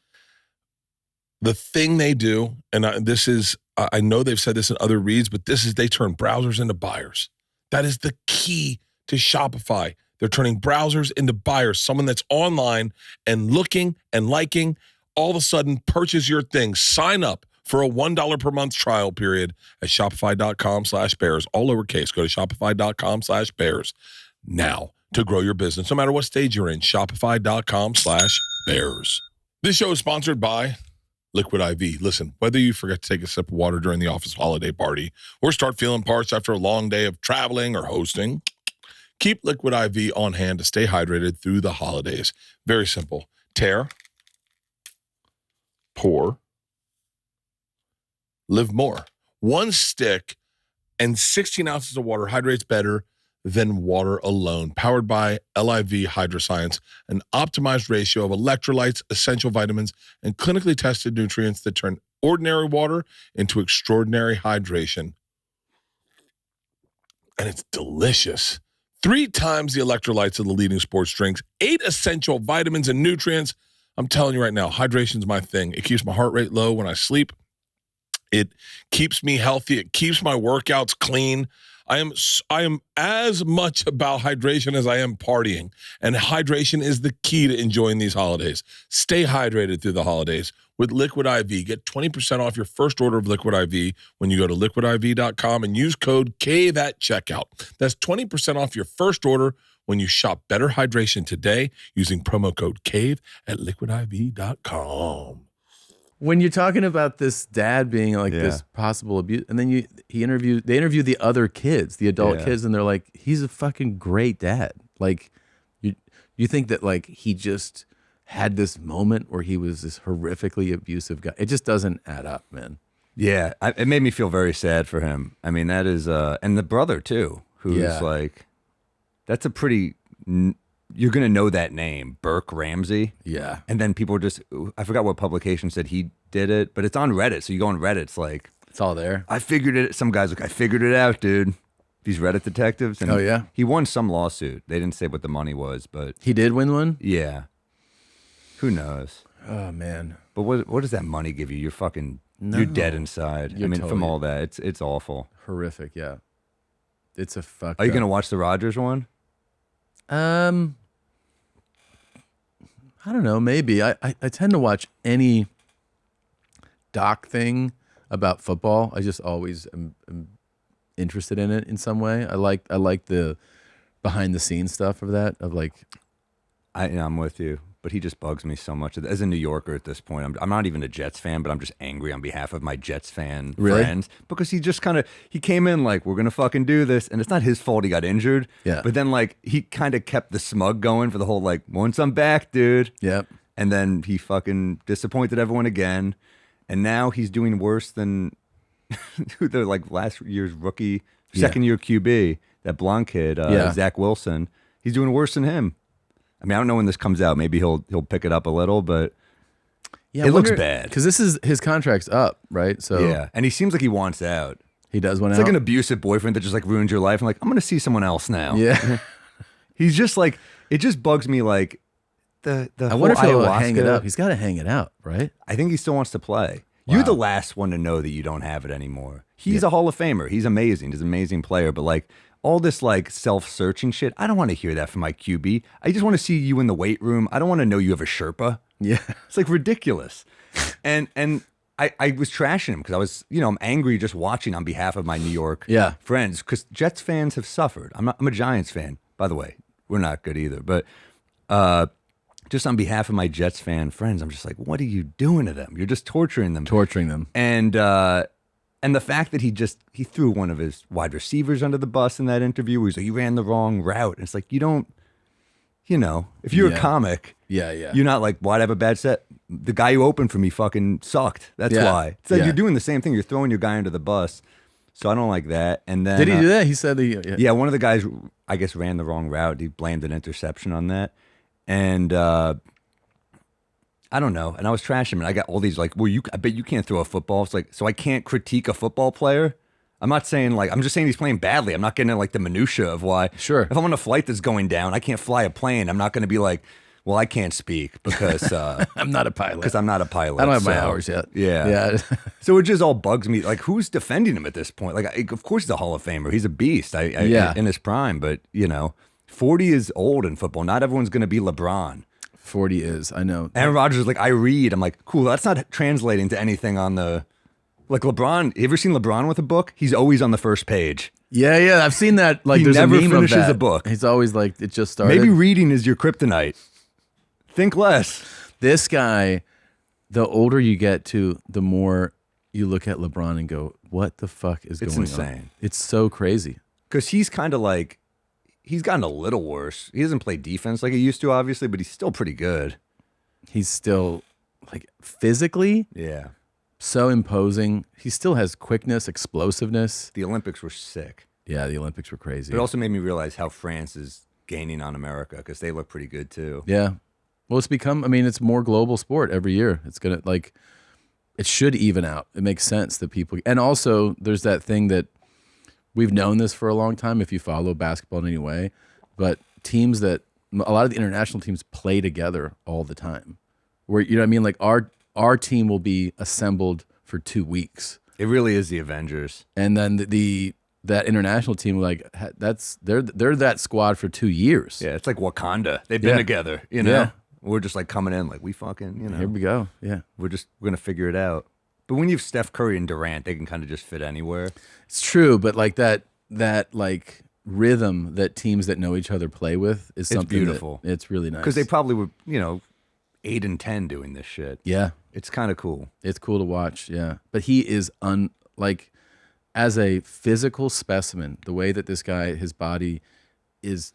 the thing they do, and I know they've said this in other reads, but they turn browsers into buyers. That is the key to Shopify. They're turning browsers into buyers. Someone that's online and looking and liking, all of a sudden purchase your thing. Sign up for a $1 per month trial period at shopify.com/bears, all lowercase. Go to shopify.com/bears now to grow your business, no matter what stage you're in. Shopify.com/bears. This show is sponsored by Liquid IV. Listen, whether you forget to take a sip of water during the office holiday party or start feeling parched after a long day of traveling or hosting, keep Liquid IV on hand to stay hydrated through the holidays. Very simple. Tear, pour, live more. One stick and 16 ounces of water hydrates better than water alone. Powered by LIV Hydroscience, an optimized ratio of electrolytes, essential vitamins, and clinically tested nutrients that turn ordinary water into extraordinary hydration. And it's delicious. 3 times the electrolytes of the leading sports drinks, 8 essential vitamins and nutrients. I'm telling you right now, hydration's my thing. It keeps my heart rate low when I sleep. It keeps me healthy. It keeps my workouts clean. I am as much about hydration as I am partying, and hydration is the key to enjoying these holidays. Stay hydrated through the holidays with Liquid IV. Get 20% off your first order of Liquid IV when you go to liquidiv.com and use code CAVE at checkout. That's 20% off your first order when you shop Better Hydration today using promo code CAVE at liquidiv.com. When you're talking about this dad being like this possible abuse, and then they interview the other kids, the adult kids, and they're like, he's a fucking great dad. Like, you think that like he just had this moment where he was this horrifically abusive guy. It just doesn't add up, man. Yeah, it made me feel very sad for him. I mean, that is, and the brother too, who's like, that's a pretty. You're going to know that name, Burke Ramsey. Yeah. And then people just, I forgot what publication said he did it, but it's on Reddit. So you go on Reddit, it's like, it's all there. I figured it. Some guy's like, I figured it out, dude. These Reddit detectives. And oh, yeah. He won some lawsuit. They didn't say what the money was, but. He did win one? Yeah. Who knows? Oh, man. But what does that money give you? You're fucking, you're dead inside. You're totally, from all that. It's awful. Horrific, yeah. It's a fuck. Are you going to watch the Rodgers one? I don't know. Maybe I tend to watch any doc thing about football. I just always am interested in it in some way. I like the behind the scenes stuff of that. Of like, I'm with you, but he just bugs me so much. As a New Yorker at this point, I'm not even a Jets fan, but I'm just angry on behalf of my Jets fan friends because he just he came in like, we're gonna fucking do this, and it's not his fault he got injured. Yeah. But then like he kind of kept the smug going for the whole like, once I'm back, dude. Yep. And then he fucking disappointed everyone again, and now he's doing worse than the like last year's rookie, second year QB, that blonde kid, Zach Wilson. He's doing worse than him. I mean, I don't know when this comes out. Maybe he'll pick it up a little, but it looks bad. Because his contract's up, right? So yeah, and he seems like he wants out. He does want out. It's like an abusive boyfriend that just like ruins your life. I'm like, I'm going to see someone else now. Yeah. He's just like, it just bugs me. Like the I wonder if he'll hang it up. He's got to hang it out, right? I think he still wants to play. Wow. You're the last one to know that you don't have it anymore. He's a Hall of Famer. He's amazing. He's an amazing player. But like all this like self-searching shit, I don't want to hear that from my QB. I just want to see you in the weight room. I don't want to know you have a Sherpa. Yeah. It's like ridiculous. And I was trashing him because I was, I'm angry just watching on behalf of my New York friends because Jets fans have suffered. I'm a Giants fan, by the way. We're not good either. But just on behalf of my Jets fan friends, I'm just like, what are you doing to them? You're just torturing them. And the fact that he threw one of his wide receivers under the bus in that interview where he's like, you ran the wrong route. And it's like, you don't, if you're a comic, you're not like, why'd I have a bad set? The guy who opened for me fucking sucked. That's why. It's like you're doing the same thing. You're throwing your guy under the bus. So I don't like that. And then did he do that? He said one of the guys, I guess, ran the wrong route. He blamed an interception on that. And I don't know. And I was trashing him. And I got all these like, I bet you can't throw a football. It's like, so I can't critique a football player. I'm not saying like, I'm just saying he's playing badly. I'm not getting into like the minutia of why. Sure. If I'm on a flight that's going down, I can't fly a plane. I'm not going to be like, well, I can't speak because I'm not a pilot. Because I'm not a pilot. I don't have my hours yet. Yeah. So it just all bugs me. Like, who's defending him at this point? Like, of course he's a Hall of Famer. He's a beast. In his prime. But 40 is old in football. Not everyone's going to be LeBron. 40 is. I know. Aaron Rodgers is like, I read. I'm like, cool. That's not translating to anything on the. Like LeBron, you ever seen LeBron with a book? He's always on the first page. Yeah, I've seen that. Like, he there's never a meme finishes of that. a book. He's always like, it just started. Maybe reading is your kryptonite. Think less. This guy, the older you get to, the more you look at LeBron and go, what the fuck is going on? It's insane. It's so crazy. Because he's kind of like, he's gotten a little worse. He doesn't play defense like he used to, obviously, but he's still pretty good. He's still, like, physically so imposing. He still has quickness, explosiveness. The Olympics were sick. Yeah, the Olympics were crazy. But it also made me realize how France is gaining on America because they look pretty good too. Yeah. Well, it's more global sport every year. It's going to, like, it should even out. It makes sense that people, and also there's that thing that we've known this for a long time if you follow basketball in any way, but teams that, a lot of the international teams play together all the time. Where, you know what I mean? Like our team will be assembled for 2 weeks. It really is the Avengers. And then the that international team, like they're that squad for 2 years. Yeah, it's like Wakanda. They've been together, you know. Yeah. We're just like coming in like we fucking, you know. Here we go. Yeah. We're gonna figure it out. But when you have Steph Curry and Durant, they can kind of just fit anywhere. It's true, but like that like rhythm that teams that know each other play with is something beautiful. It's really nice. Because they probably were, 8 and 10 doing this shit. Yeah. It's kind of cool. It's cool to watch, yeah. But he is like as a physical specimen, the way that this guy, his body is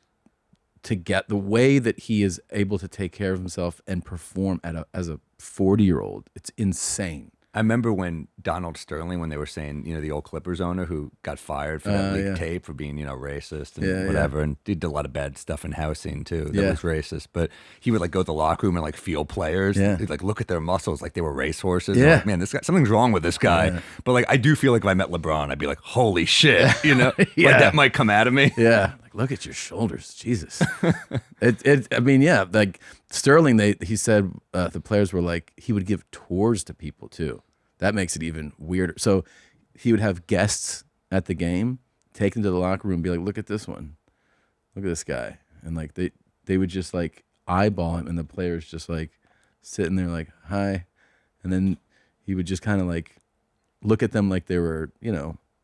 the way that he is able to take care of himself and perform as a 40-year-old, it's insane. I remember when Donald Sterling, when they were saying, the old Clippers owner who got fired for that leaked tape for being, racist and whatever, and he did a lot of bad stuff in housing too that was racist. But he would like go to the locker room and like feel players. Yeah. He'd like look at their muscles like they were racehorses. Yeah. Like, man, this guy, something's wrong with this guy. Yeah. But like I do feel like if I met LeBron, I'd be like, holy shit, like that might come out of me. Yeah. Like look at your shoulders, Jesus. Like Sterling, he said the players were like, he would give tours to people too. That makes it even weirder. So he would have guests at the game, take them to the locker room, and be like, look at this one. Look at this guy. And like they would just like eyeball him, and the players just like sitting there like, hi. And then he would just kind of like look at them like they were,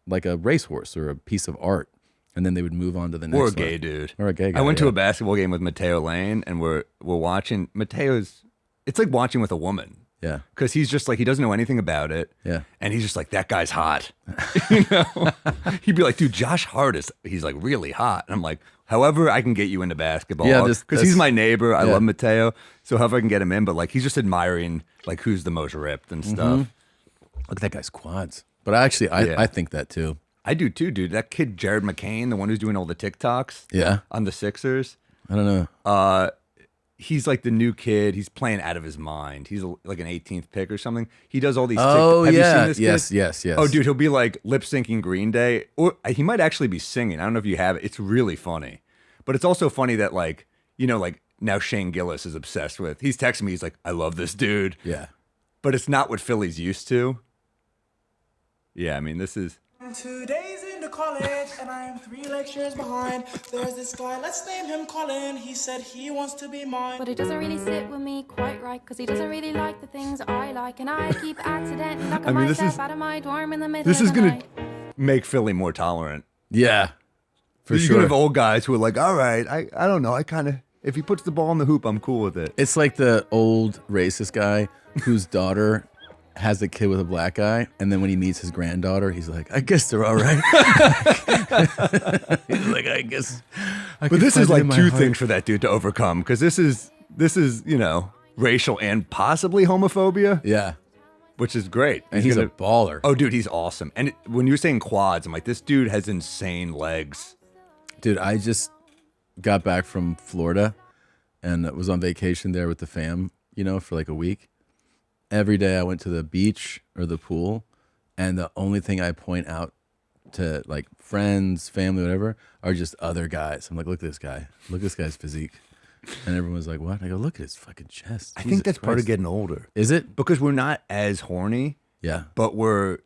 like a racehorse or a piece of art. And then they would move on to the next one. Or a gay dude. Or a gay guy. I went to a basketball game with Mateo Lane, and we're watching. It's like watching with a woman. Yeah. Because he's just like, he doesn't know anything about it. Yeah. And he's just like, that guy's hot. He'd be like, dude, Josh Hart he's like really hot. And I'm like, however I can get you into basketball. Yeah, because he's my neighbor. I love Mateo. So however I can get him in. But like, he's just admiring like who's the most ripped and stuff. Look at that guy's quads. But actually, I think that too. I do too, dude. That kid, Jared McCain, the one who's doing all the TikToks. Yeah. On the Sixers. I don't know. He's like the new kid. He's playing out of his mind. He's like an 18th pick or something. He does all these. Oh, Have yeah. you seen this kid? Yes. Oh, dude, he'll be like lip syncing Green Day, or he might actually be singing. I don't know if you have it. It's really funny, but it's also funny that like like now Shane Gillis is obsessed with. He's texting me. He's like, I love this dude. Yeah, but it's not what Philly's used to. Yeah, I mean, this is. 2 days into college and I am 3 lectures behind. There's this guy, let's name him Colin. He said he wants to be mine. But it doesn't really sit with me quite right, because he doesn't really like the things I like, and I keep accidentally knocking myself out of my dorm in the middle of the night. This is gonna make Philly more tolerant. Yeah, for You're sure. gonna have old guys who are like, all right, I don't know, I kind of, if he puts the ball in the hoop, I'm cool with it. It's like the old racist guy whose daughter has a kid with a black guy, and then when he meets his granddaughter, he's like, I guess they're all right. He's like, I guess. But this is like two things for that dude to overcome, because this is racial and possibly homophobia. Yeah. Which is great. And he's a baller. Oh, dude, he's awesome. And when you were saying quads, I'm like, this dude has insane legs. Dude, I just got back from Florida and was on vacation there with the fam, for like a week. Every day I went to the beach or the pool, and the only thing I point out to like friends, family, whatever, are just other guys. I'm like, look at this guy. Look at this guy's physique. And everyone's like, what? I go, look at his fucking chest. I think that's part of getting older. Is it? Because we're not as horny. Yeah. But we're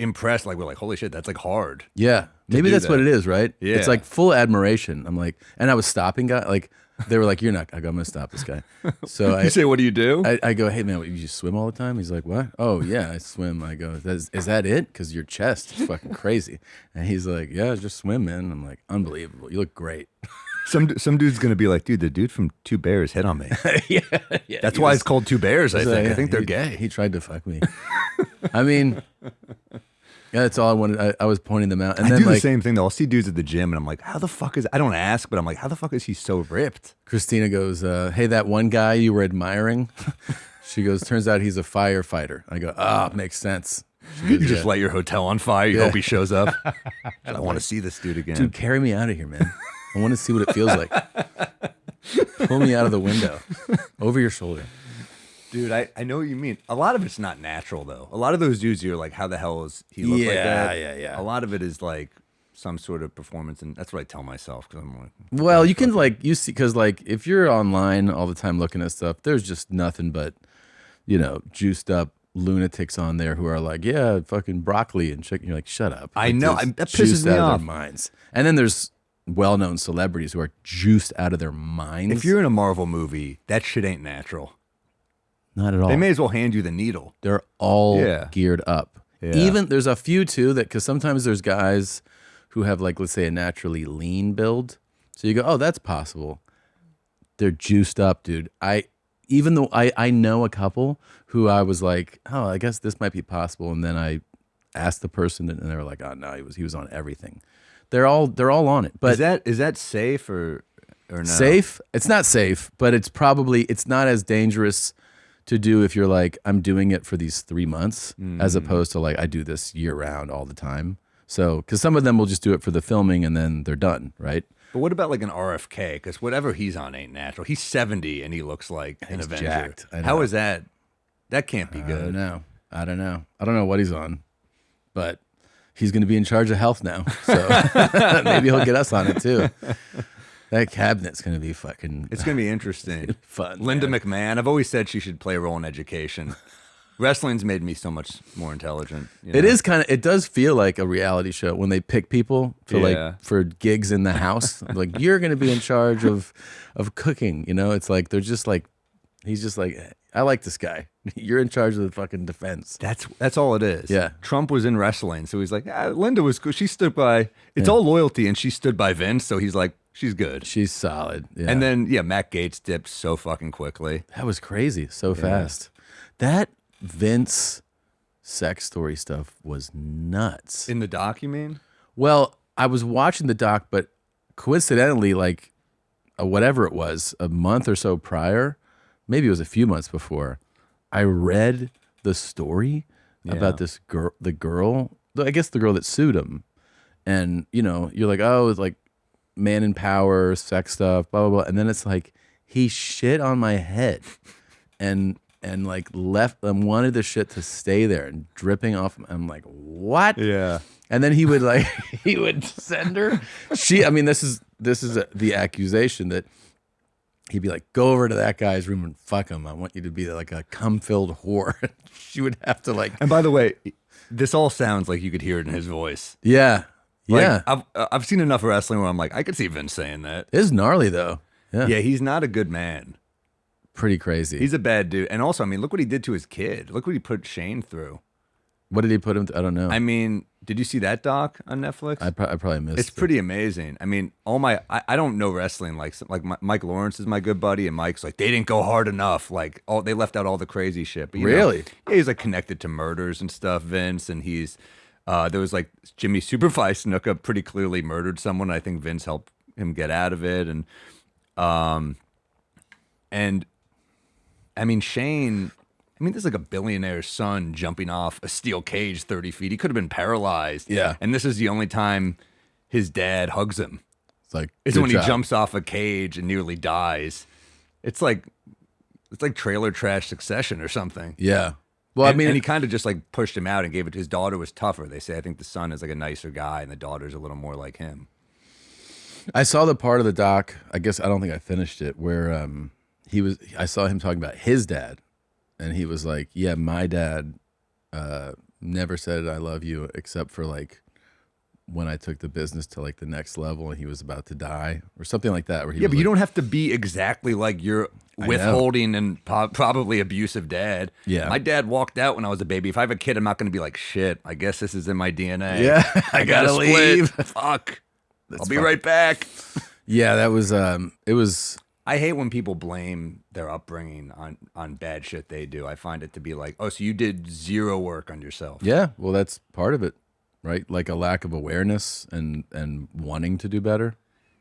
impressed. Like, we're like, holy shit, that's like hard. Yeah. Maybe that's what it is, right? Yeah. It's like full admiration. I'm like, and I was stopping guys. Like, they were like, you're not. I go, I'm going to stop this guy. So you say, what do you do? I go, hey, man, you just swim all the time? He's like, what? Oh, yeah, I swim. I go, is that it? Because your chest is fucking crazy. And he's like, yeah, just swim, man. I'm like, unbelievable. You look great. Some dude's going to be like, dude, the dude from Two Bears hit on me. yeah. That's why it's called Two Bears, I think. I think they're gay. He tried to fuck me. I mean... Yeah, that's all I wanted. I was pointing them out. And then do like, the same thing, though. I'll see dudes at the gym, and I'm like, how the fuck is... I don't ask, but I'm like, how the fuck is he so ripped? Christina goes, hey, that one guy you were admiring? She goes, turns out he's a firefighter. I go, makes sense. Goes, you just light your hotel on fire. You hope he shows up. I want to see this dude again. Dude, carry me out of here, man. I want to see what it feels like. Pull me out of the window. Over your shoulder. Dude, I know what you mean. A lot of it's not natural, though. A lot of those dudes, you're like, how the hell is he look like that? Yeah. A lot of it is like some sort of performance, and that's what I tell myself. Cause I'm like, well, you can like, you see, because like if you're online all the time looking at stuff, there's just nothing but, juiced up lunatics on there who are like, yeah, fucking broccoli and chicken. You're like, shut up. I Like, know. just That pisses juiced me out off. of their minds. And then there's well-known celebrities who are juiced out of their minds. If you're in a Marvel movie, that shit ain't natural. not at all. They may as well hand you the needle. They're all Yeah. geared up. Yeah. Even there's a few too that because sometimes there's guys who have like let's say a naturally lean build. So you go, oh, that's possible. They're juiced up, dude. Even though I know a couple who I was like, oh, I guess this might be possible, and then I asked the person, and they were like, oh no, he was on everything. They're all on it. But Is that safe or no? safe? It's not safe, but it's not as dangerous to do if you're like, I'm doing it for these 3 months as opposed to like, I do this year round all the time. So, because some of them will just do it for the filming and then they're done, right? But what about like an RFK? Because whatever he's on ain't natural. He's 70 and he looks like an He's Avenger. jacked. I know. How is that? That can't be I don't good. know. I don't know what he's on, but he's going to be in charge of health now. So maybe he'll get us on it too. That cabinet's going to be fucking It's going to be interesting. fun. Linda man. McMahon. I've always said she should play a role in education. Wrestling's made me so much more intelligent. You know? It is it does feel like a reality show when they pick people for Yeah. for gigs in the house. Like you're going to be in charge of cooking, you know? It's like they're just like he's just like I like this guy. You're in charge of the fucking defense. That's all it is. Yeah. Trump was in wrestling, so he's like, Linda was cool. She stood by. It's all loyalty, and she stood by Vince. So he's like, she's good. She's solid. Yeah. And then Matt Gaetz dipped so fucking quickly. that was crazy, so fast. That Vince sex story stuff was nuts. In the doc, you mean? Well, I was watching the doc, but coincidentally, like whatever it was, a month or so prior, maybe it was a few months before, I read the story about this girl, I guess the girl that sued him. And, you're like, oh, it's like man in power, sex stuff, blah, blah, blah. And then it's like, he shit on my head and like left and wanted the shit to stay there and dripping off. I'm like, what? Yeah. And then he would send her. This is the accusation that he'd be like, go over to that guy's room and fuck him. I want you to be like a cum-filled whore. She would have to like, And by the way, this all sounds like you could hear it in his voice. yeah, Like, yeah. I've seen enough wrestling where I'm like, I could see Vince saying that. It's gnarly though. Yeah, Yeah, he's not a good man. pretty crazy. He's a bad dude. And also, look what he did to his kid. Look what he put Shane through. What did he put him? I don't know. Did you see that doc on Netflix? I probably missed. It's pretty amazing. I don't know wrestling like Mike Lawrence is my good buddy, and Mike's like they didn't go hard enough. Like they left out all the crazy shit. But, Really? He's like connected to murders and stuff, Vince, and he's there was like Jimmy Superfly Snuka pretty clearly murdered someone. I think Vince helped him get out of it, and Shane. There's like a billionaire's son jumping off a steel cage 30 feet. He could have been paralyzed. Yeah. And this is the only time his dad hugs him. It's like It's good when job. he jumps off a cage and nearly dies. It's like trailer trash Succession or something. Yeah. Well, And he kind of just like pushed him out and gave it to his daughter was tougher. They say I think the son is like a nicer guy and the daughter's a little more like him. I saw the part of the doc. I guess I don't think I finished it where I saw him talking about his dad. And he was like, yeah, my dad never said I love you except for like when I took the business to like the next level and he was about to die or something like that. Where he But you don't have to be exactly like your withholding and probably abusive dad. Yeah. My dad walked out when I was a baby. If I have a kid, I'm not going to be like, shit, I guess this is in my DNA. Yeah, I gotta gotta split. leave. Fuck. I'll be fucking- right back. Yeah, that was it was I hate when people blame their upbringing on bad shit they do. I find it to be like, oh, so you did zero work on yourself. yeah. Well, that's part of it, right? Like a lack of awareness and wanting to do better.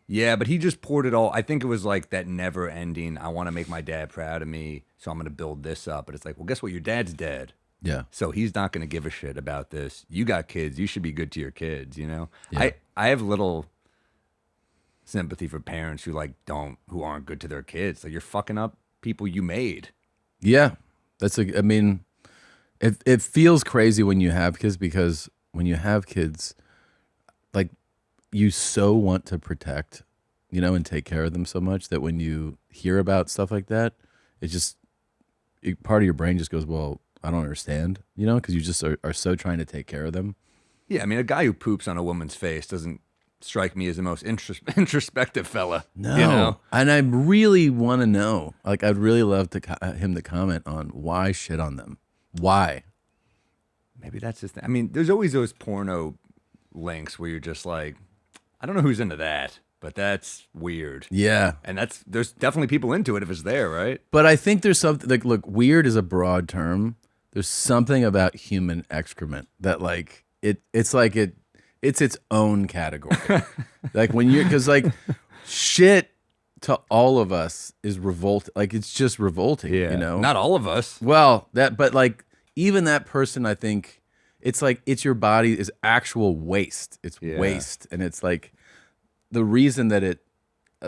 Yeah, but he just poured it all. I think it was like that never ending, I want to make my dad proud of me, so I'm going to build this up. But it's like, well, guess what? Your dad's dead. Yeah. So he's not going to give a shit about this. You got kids. You should be good to your kids, you know? Yeah. I have little sympathy for parents who who aren't good to their kids. Like you're fucking up people you made. Yeah, it feels crazy when you have kids because when you have kids, like you so want to protect, and take care of them so much that when you hear about stuff like that, part of your brain just goes, well, I don't understand, you know, because you just are so trying to take care of them. Yeah, I mean, a guy who poops on a woman's face doesn't strike me as the most introspective fella. No, You know? and I really want to know. Like, I'd really love him to comment on why shit on them. Why? Maybe that's his thing. I mean, there's always those porno links where you're just like, I don't know who's into that, but that's weird. Yeah, And there's definitely people into it if it's there, right? but I think there's something like, look, weird is a broad term. There's something about human excrement that like it's its own category. Like when because like shit to all of us is revolting. Like it's just revolting, you know? Not all of us. Well, but like even that person, I think it's like it's your body is actual waste. It's waste, and it's like the reason that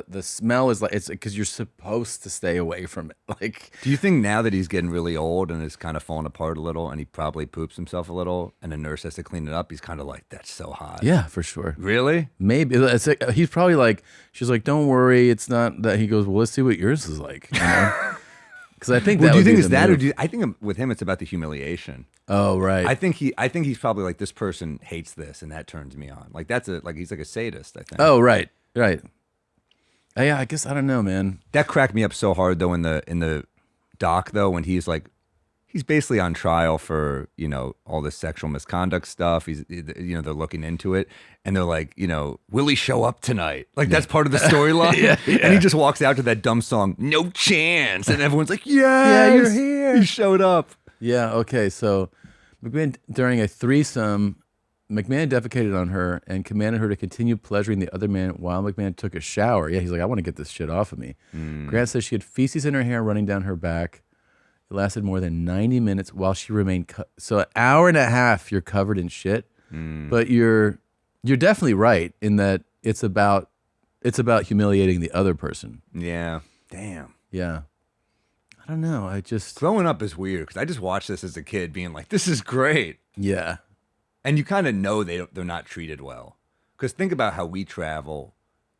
the smell is like it's because you're supposed to stay away from it. Like, Do you think now that he's getting really old and is kind of falling apart a little and he probably poops himself a little and the nurse has to clean it up, he's kind of like, that's so hot. yeah, for sure. Really? Maybe it's like, he's probably like, she's like, don't worry, it's not that. He goes, well, let's see what yours is like, you know? Because I think Well, that do you would think be it's the that, or move. I think with him it's about the humiliation. Oh, right. I think he's probably like, this person hates this and that turns me on. Like he's like a sadist, I think. Oh, right. Yeah, I guess I don't know, man. That cracked me up so hard though in the doc though, when he's basically on trial for, you know, all this sexual misconduct stuff. You know, they're looking into it and they're like, you know, will he show up tonight? Like that's part of the storyline. Yeah. And he just walks out to that dumb song, No Chance. And everyone's like, Yeah, yes, you're here. He showed up. Yeah, okay. So McMahon, during a threesome, McMahon defecated on her and commanded her to continue pleasuring the other man while McMahon took a shower. Yeah, he's like, I want to get this shit off of me. Grant says she had feces in her hair running down her back. It lasted more than 90 minutes while she remained so an hour and a half you're covered in shit. But you're definitely right in that it's about humiliating the other person. Yeah. Damn. Yeah. I don't know. Growing up is weird because I just watched this as a kid being like, this is great. Yeah. And you kind of know they're not treated well. Because think about how we travel,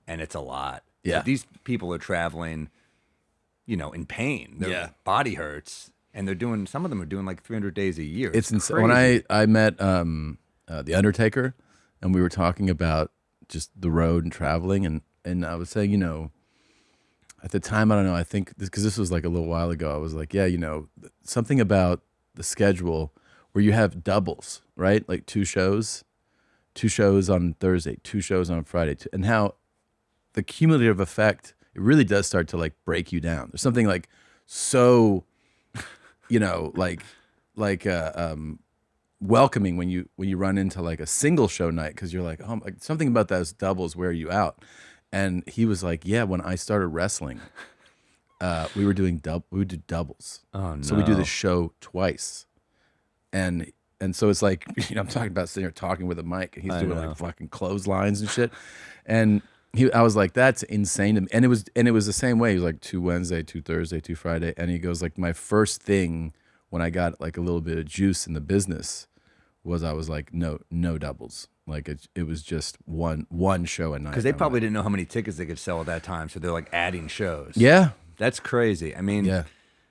and it's a lot. Yeah. But these people are traveling, you know, in pain. Their body hurts, and some of them are doing like 300 days a year. It's insane. When I met the Undertaker, and we were talking about just the road and traveling, and I was saying, you know, at the time, I don't know, I think because this was like a little while ago, I was like, yeah, you know, something about the schedule where you have doubles, right? Like two shows on Thursday, 2 shows on Friday, and how the cumulative effect, it really does start to like break you down. There's something like so, you know, like welcoming when you run into like a single show night because you're like, oh, like something about those doubles wear you out. And he was like, yeah, when I started wrestling, we would do doubles. Oh, no. So we do the show twice. And so it's like, you know, I'm talking about sitting here talking with a mic and he's doing like fucking clotheslines and shit. And I was like, that's insane to me. And it was the same way. He was like 2 Wednesday, 2 Thursday, 2 Friday. And he goes like, my first thing when I got like a little bit of juice in the business was I was like, no doubles. Like it was just one show a night. Because they probably didn't know how many tickets they could sell at that time. So they're like adding shows. Yeah. That's crazy. I mean, Yeah.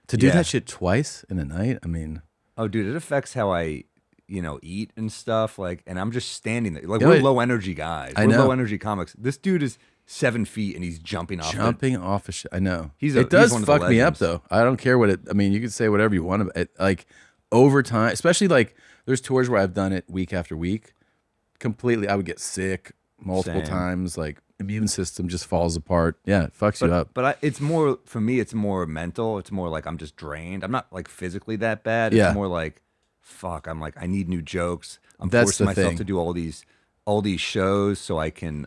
To do that shit twice in a night, I mean. Oh, dude, it affects how I, you know, eat and stuff. Like, and I'm just standing there. Like, Yeah, we're wait. low energy guys. I We're know. low energy comics. This dude is 7 feet and he's jumping off. Off a shit. I know. It does one of the fuck me up legends. though. I don't care what it. I mean, you can say whatever you want about it. Like over time, especially like there's tours where I've done it week after week. Completely, I would get sick multiple Same. times. Like immune system just falls apart. Yeah, it fucks you up. But it's more, for me, it's more mental. It's more like I'm just drained. I'm not like physically that bad. Yeah. It's more like, fuck, I'm like, I need new jokes. I'm That's forcing the myself thing. to do all these shows so I can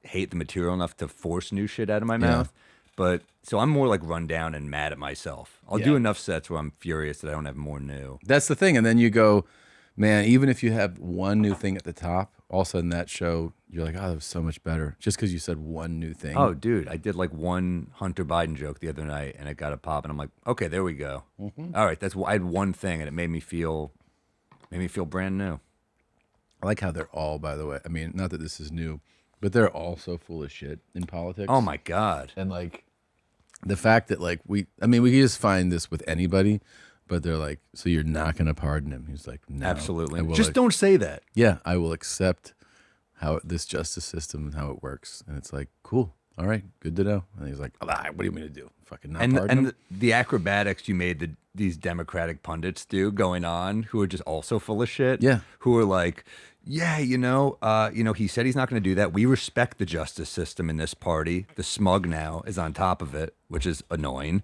hate the material enough to force new shit out of my mouth. But so I'm more like run down and mad at myself. I'll do enough sets where I'm furious that I don't have more new. That's the thing. And then you go, man, even if you have one new thing at the top, all of a sudden that show, you're like, oh, that was so much better. Just because you said one new thing. Oh, dude, I did like one Hunter Biden joke the other night and it got a pop and I'm like, okay, there we go. All right, I had one thing and it made me feel brand new. I like how they're all, by the way. I mean, not that this is new, but they're all so full of shit in politics. Oh my God. And like, the fact that like we can just find this with anybody, but they're like, so you're not going to pardon him? He's like, no, Absolutely. I will Just don't say that. Yeah, I will accept how this justice system and how it works. And it's like, cool. All right, good to know. And he's like, what do you mean to do? Fucking not pardon him? The acrobatics you made these Democratic pundits do going on, who are just also full of shit. Yeah. Who are like, yeah, he said he's not going to do that. We respect the justice system in this party. The smug now is on top of it, which is annoying.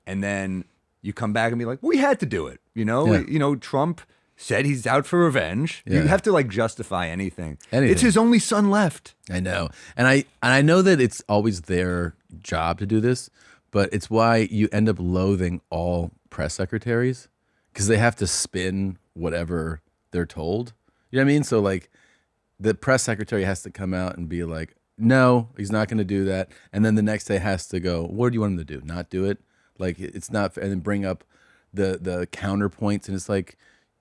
And then you come back and be like, we had to do it. Yeah. Trump said he's out for revenge. Yeah. You have to like justify anything. It's his only son left. I know. And I know that it's always their job to do this, but it's why you end up loathing all press secretaries, because they have to spin whatever they're told. You know what I mean? So like the press secretary has to come out and be like, no, he's not going to do that. And then the next day has to go, what do you want him to do? Not do it? Like it's not fair. And then bring up the counterpoints. And it's like,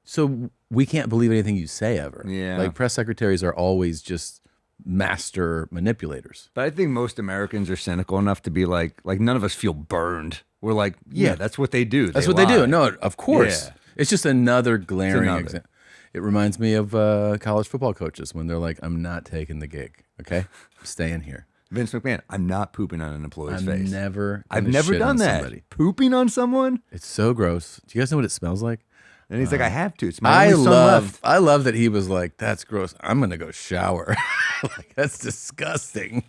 so we can't believe anything you say ever. Yeah. Like press secretaries are always just master manipulators. But I think most Americans are cynical enough to be like none of us feel burned. We're like, yeah, that's what they do. That's what they do. No, of course. Yeah. It's just another glaring another. example. It reminds me of college football coaches when they're like, I'm not taking the gig. Okay? I'm staying here. Vince McMahon, I'm not pooping on an employee's face. I've never done that. Somebody. Pooping on someone? It's so gross. Do you guys know what it smells like? And he's like, I have to. It's my only son left. I love that he was like, that's gross. I'm gonna go shower. Like, that's disgusting.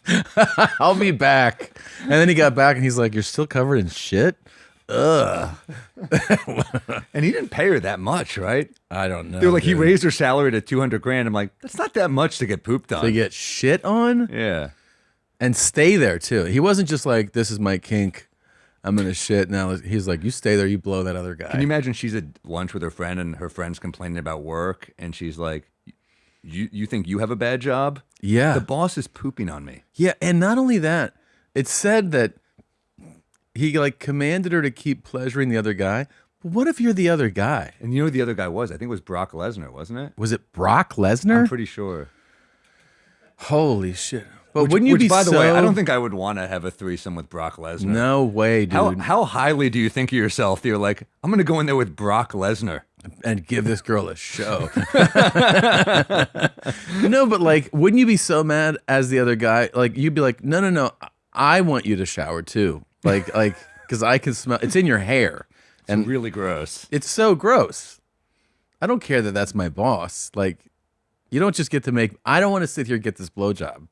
I'll be back. And then he got back and he's like, you're still covered in shit? Ugh. And he didn't pay her that much, right? I don't know. They're like, he dude. raised her salary to $200,000. I'm like, that's not that much to get pooped on. To get shit on? Yeah. And stay there too. He wasn't just like, this is my kink, I'm gonna shit now. He's like, you stay there, you blow that other guy. Can you imagine she's at lunch with her friend and her friend's complaining about work and she's like, you think you have a bad job? Yeah. The boss is pooping on me. Yeah, and not only that, it said that he like commanded her to keep pleasuring the other guy. But what if you're the other guy? And you know who the other guy was? I think it was Brock Lesnar, wasn't it? Was it Brock Lesnar? I'm pretty sure. Holy shit. But wouldn't you which, be by the so... way, I don't think I would want to have a threesome with Brock Lesnar. No way, dude. How highly do you think of yourself that you're like, I'm going to go in there with Brock Lesnar? And give this girl a show. No, but like, wouldn't you be so mad as the other guy? Like, you'd be like, no, I want you to shower too. Like, because I can smell, it's in your hair. And it's really gross. It's so gross. I don't care that that's my boss. Like, you don't just get to make, I don't want to sit here and get this blowjob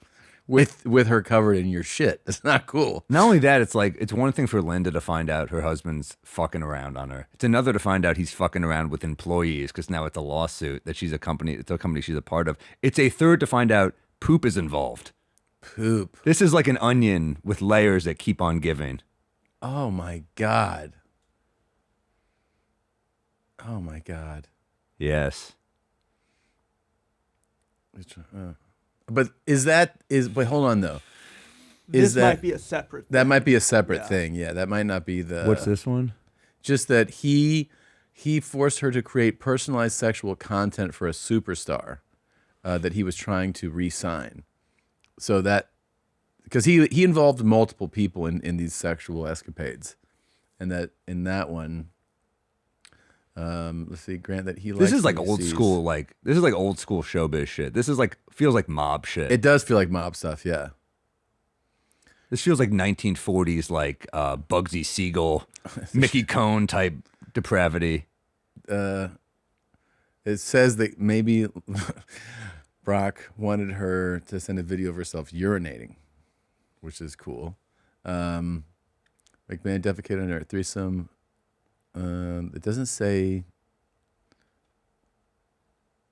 with her covered in your shit. It's not cool. Not only that, it's like, it's one thing for Linda to find out her husband's fucking around on her. It's another to find out he's fucking around with employees because now it's a lawsuit that it's a company she's a part of. It's a third to find out poop is involved. Poop. This is like an onion with layers that keep on giving. Oh my God. Oh my God. Yes. But but hold on though. This might be a separate thing. That might be a separate thing. Yeah, that might not be the. What's this one? Just that he forced her to create personalized sexual content for a superstar that he was trying to re-sign. So that, because he involved multiple people in these sexual escapades, and that in that one. Let's see. Grant that he. This is like old school. This is like old school showbiz shit. This is like feels like mob shit. It does feel like mob stuff. Yeah. This feels like 1940s, like Bugsy Siegel, Mickey Cohn type depravity. It says that maybe Brock wanted her to send a video of herself urinating, which is cool. McMahon defecated on her threesome. It doesn't say.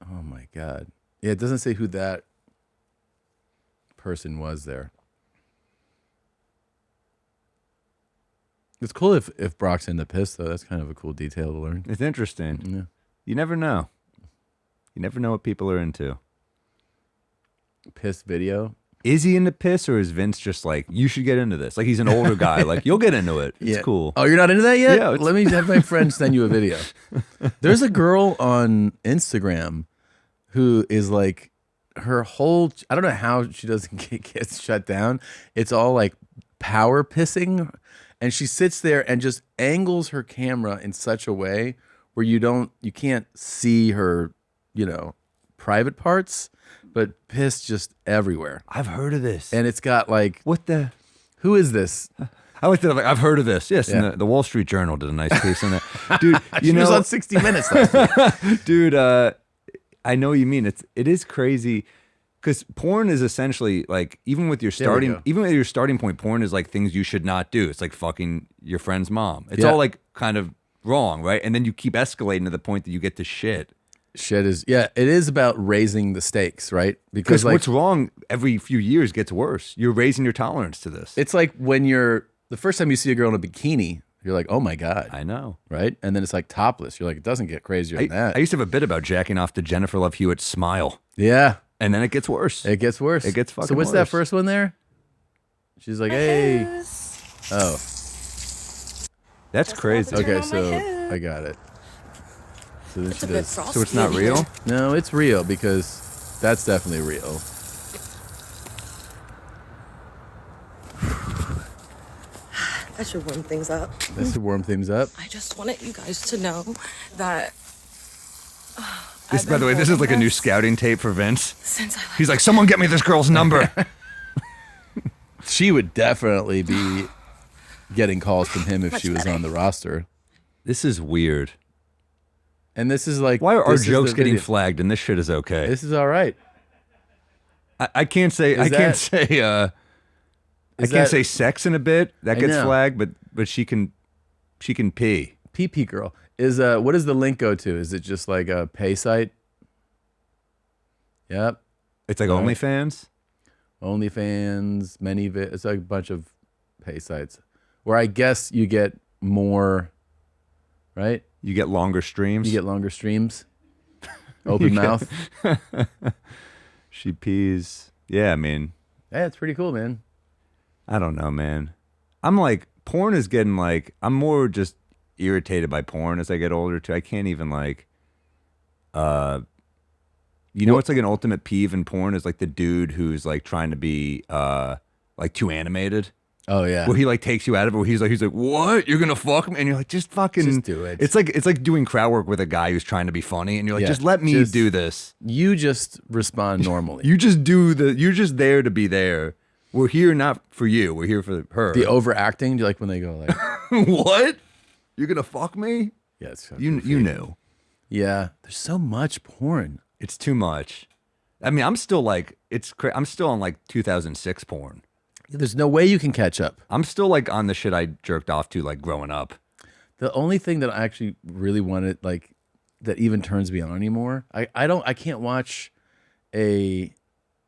Oh my God! Yeah, it doesn't say who that person was there. It's cool if Brock's into piss though. That's kind of a cool detail to learn. It's interesting. Yeah. You never know. You never know what people are into. Piss video. Is he into piss, or is Vince just like, you should get into this? Like, he's an older guy. Like, you'll get into it. It's cool. Oh, you're not into that yet? Yeah. Let me have my friend send you a video. There's a girl on Instagram who is like, her whole, I don't know how she doesn't get shut down. It's all like power pissing. And she sits there and just angles her camera in such a way where you can't see her, private parts, but piss just everywhere. I've heard of this. And it's got like, What the? who is this? I like that. I've heard of this. Yes, Yeah. and the Wall Street Journal did a nice piece on that. Dude, She was on 60 Minutes last week. dude, I know what you mean. It is crazy because porn is essentially like even with your starting point, porn is like things you should not do. It's like fucking your friend's mom. It's Yeah. all like kind of wrong, right? And then you keep escalating to the point that you get to shit. Shit is, it is about raising the stakes, right? Because like, what's wrong every few years gets worse. You're raising your tolerance to this. it's like when the first time you see a girl in a bikini, you're like, oh my God. I know. Right? And then it's like topless. You're like, it doesn't get crazier than that. I used to have a bit about jacking off to Jennifer Love Hewitt's smile. Yeah. And then it gets worse. It gets worse. It gets fucking So what's that worse. first one there? She's like, hey. Oh, That's crazy. okay. on my So head. I got it. So then she a bit does. frosty So it's not in here. real? No, it's real because that's definitely real. That should warm things up. That should warm things up. I just wanted you guys to know that. This, by the way, this is like a new scouting tape for Vince. Since I He's like, someone get me this girl's number. She would definitely be getting calls from him if she was on the roster. This is weird. And this is like, Why are our this is jokes the getting video. flagged and this shit is okay? This is all right. I can't say I can't that- say sex in a bit. That I gets know. flagged, but she can pee. PP girl is what does the link go to? Is it just like a pay site? Yep. It's like All right. OnlyFans. OnlyFans, it's like a bunch of pay sites where I guess you get more, right? You get longer streams. You get longer streams. Open You get- mouth. She pees. Yeah, I mean, Yeah, it's pretty cool, man. I don't know, man. I'm like, porn is getting like, I'm more just irritated by porn as I get older too. I can't even like, what's like an ultimate peeve in porn is like the dude who's like trying to be like too animated. Oh yeah. Where he like takes you out of it. Where he's like, what? You're gonna fuck me? And you're like, just fucking Just do it. It's like doing crowd work with a guy who's trying to be funny, and you're like, Yeah, just let me just- do this. You just respond normally. You're just there to be there. We're here not for you. We're here for her. The overacting, do you like when they go like, What? You're gonna fuck me? yeah, it's You knew. yeah. There's so much porn. It's too much. I mean, I'm still like I'm still on like 2006 porn. There's no way you can catch up. I'm still like on the shit I jerked off to like growing up. The only thing that I actually really wanted, like, that even turns me on anymore, I can't watch a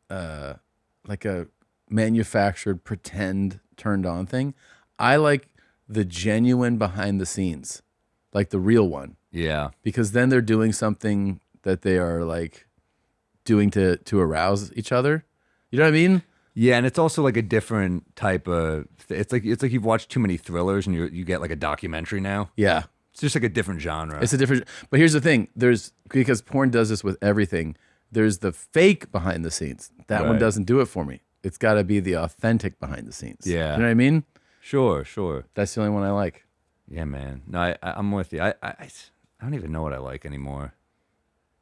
like a manufactured pretend turned on thing. I like the genuine behind the scenes, like the real one, Yeah. because then they're doing something that they are like doing to arouse each other. You know what I mean? Yeah, and it's also like a different type of. It's like you've watched too many thrillers, and you get like a documentary now. Yeah. It's just like a different genre. It's a different, but here's the thing. Because porn does this with everything. There's the fake behind the scenes. That one Right. doesn't do it for me. It's got to be the authentic behind the scenes. Yeah. You know what I mean? Sure. That's the only one I like. Yeah, man. No, I'm with you. I don't even know what I like anymore.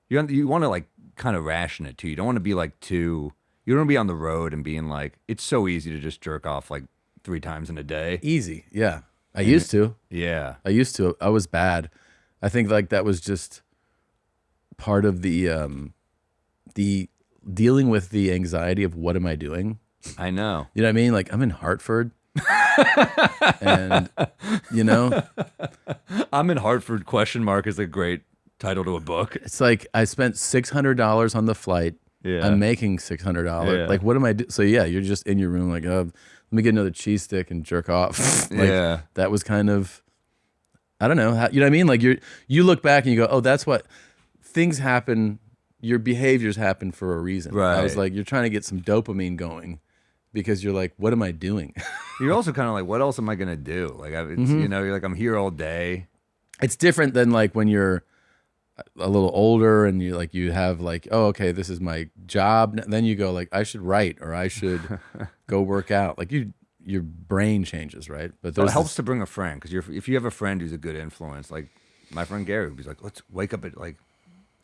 You want to like kind of ration it too. You don't want to be like too. You don't want to be on the road and being like, it's so easy to just jerk off like 3 times in a day. Easy. Yeah. I used to. Yeah. I was bad. I think like that was just part of the dealing with the anxiety of what am I doing? I know. You know what I mean? Like I'm in Hartford. And you know, I'm in Hartford ? Is a great title to a book. it's like I spent $600 on the flight. Yeah. I'm making $600. Yeah. Like, what am I doing? So yeah, you're just in your room, like, let me get another cheese stick and jerk off. Like, Yeah. that was kind of, I don't know, you know what I mean? Like you look back and you go, oh, that's what things happen. Your behaviors happen for a reason. I was Right. like, you're trying to get some dopamine going because you're like, what am I doing? You're also kind of like, what else am I gonna do? Like, Mm-hmm. you're like, I'm here all day. It's different than like when you're a little older and you have like, oh, okay, this is my job. Then you go like, I should write or I should go work out. Like your brain changes, right? But So it helps to bring a friend, because if you have a friend who's a good influence, like my friend Gary, who's like, let's wake up at like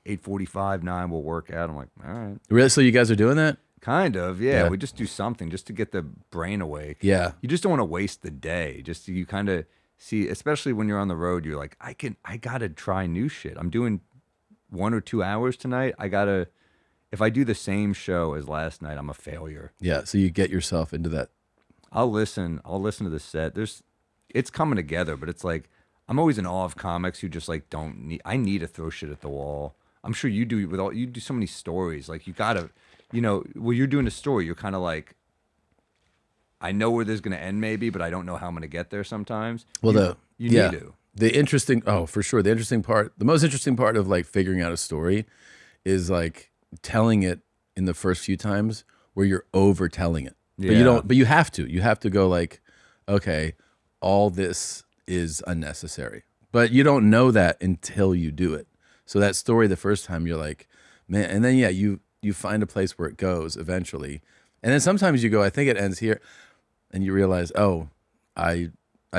8:45, 9, we'll work out. I'm like, all right. Really? So you guys are doing that? Kind of, yeah. Yeah. We just do something just to get the brain awake. Yeah. You just don't want to waste the day. Just you kind of see, especially when you're on the road, you're like, I gotta try new shit. I'm doing 1 or 2 hours tonight. If I do the same show as last night, I'm a failure. Yeah. So you get yourself into that. I'll listen to the set. It's coming together, but it's like, I'm always in awe of comics who just like I need to throw shit at the wall. I'm sure you do you do so many stories. Like you gotta, when you're doing a story, you're kind of like, I know where this is going to end maybe, but I don't know how I'm going to get there sometimes. Well, you need to. For sure. The most interesting part of like figuring out a story is like telling it in the first few times where you're over telling it. Yeah. But you have to go like, okay, all this is unnecessary. But you don't know that until you do it. So that story the first time you're like, man, and then you find a place where it goes eventually. And then sometimes you go, I think it ends here, and you realize, oh, I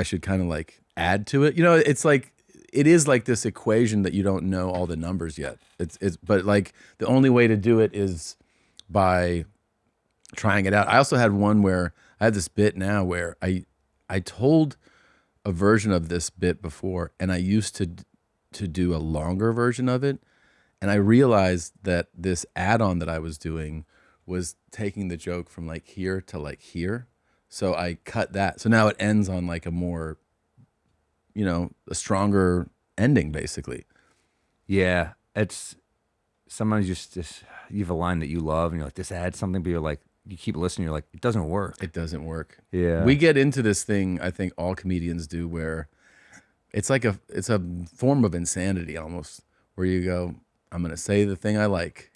should kind of like add to it. It's like it is like this equation that you don't know all the numbers yet. But like the only way to do it is by trying it out. I also had one where I had this bit now where I told a version of this bit before, and I used to do a longer version of it, and I realized that this add-on that I was doing was taking the joke from like here to like here. So I cut that. So now it ends on like a more, a stronger ending basically. Yeah, it's sometimes you have a line that you love, and you're like, this adds something, but you're like, you keep listening, you're like, it doesn't work. It doesn't work. Yeah. We get into this thing, I think all comedians do, where it's like it's a form of insanity almost, where you go, I'm going to say the thing I like,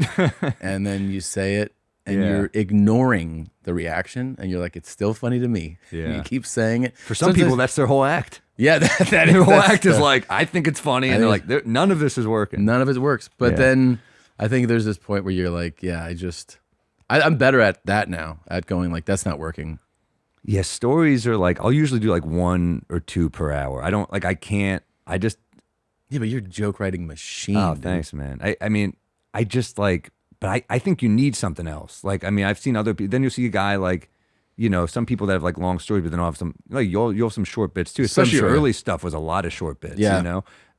and then you say it, and you're ignoring the reaction, and you're like, it's still funny to me. Yeah. And you keep saying it. For some people, that's their whole act. Yeah, that Their whole act is like, I think it's funny, and they're think like, none of this is working. none of it works. But then I think there's this point where you're like, yeah, I'm better at that now, at going like, that's not working. Yeah, stories are like, I'll usually do like 1 or 2 per hour. I don't, like, I can't, I just. Yeah, but you're a joke writing machine. Oh, dude. thanks, man. I mean, I just like, but I think you need something else. Like, I mean, I've seen other people, then you'll see a guy like, some people that have like long stories, but then I'll have some, like, you'll have some short bits too. Especially your early stuff was a lot of short bits,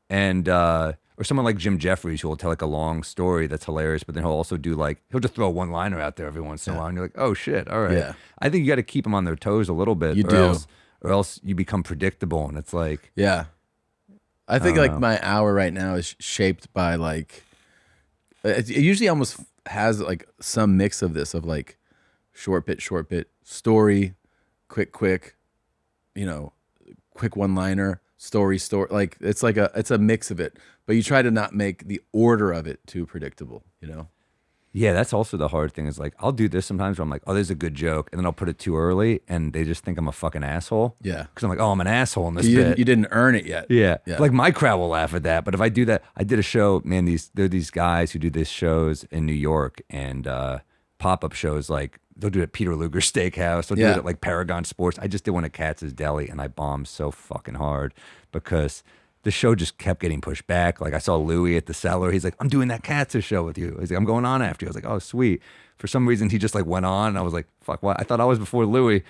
And, or someone like Jim Jeffries who will tell like a long story that's hilarious, but then he'll also do like, he'll just throw a one-liner out there every once in a while, and you're like, oh shit, all right. Yeah. I think you got to keep them on their toes a little bit. Or else you become predictable, and it's like. Yeah. I think like my hour right now is shaped by like, it usually almost has like some mix of this, of like short bit, story, quick, quick one-liner, story, like it's a mix of it, but you try to not make the order of it too predictable, Yeah, that's also the hard thing, is like, I'll do this sometimes where I'm like, oh, there's a good joke, and then I'll put it too early, and they just think I'm a fucking asshole. Yeah. Because I'm like, oh, I'm an asshole in this You bit. didn't earn it yet. Yeah. Yeah. Like, my crowd will laugh at that, but if I do that, I did a show, man, there are these guys who do these shows in New York, and pop-up shows, like, they'll do it at Peter Luger Steakhouse, they'll do it at, like, Paragon Sports. I just did one at Katz's Deli, and I bombed so fucking hard because the show just kept getting pushed back. Like, I saw Louis at the Cellar. He's like, I'm doing that Katz's show with you. He's like, I'm going on after you. I was like, oh, sweet. For some reason, he just like went on. And I was like, fuck, what? I thought I was before Louis.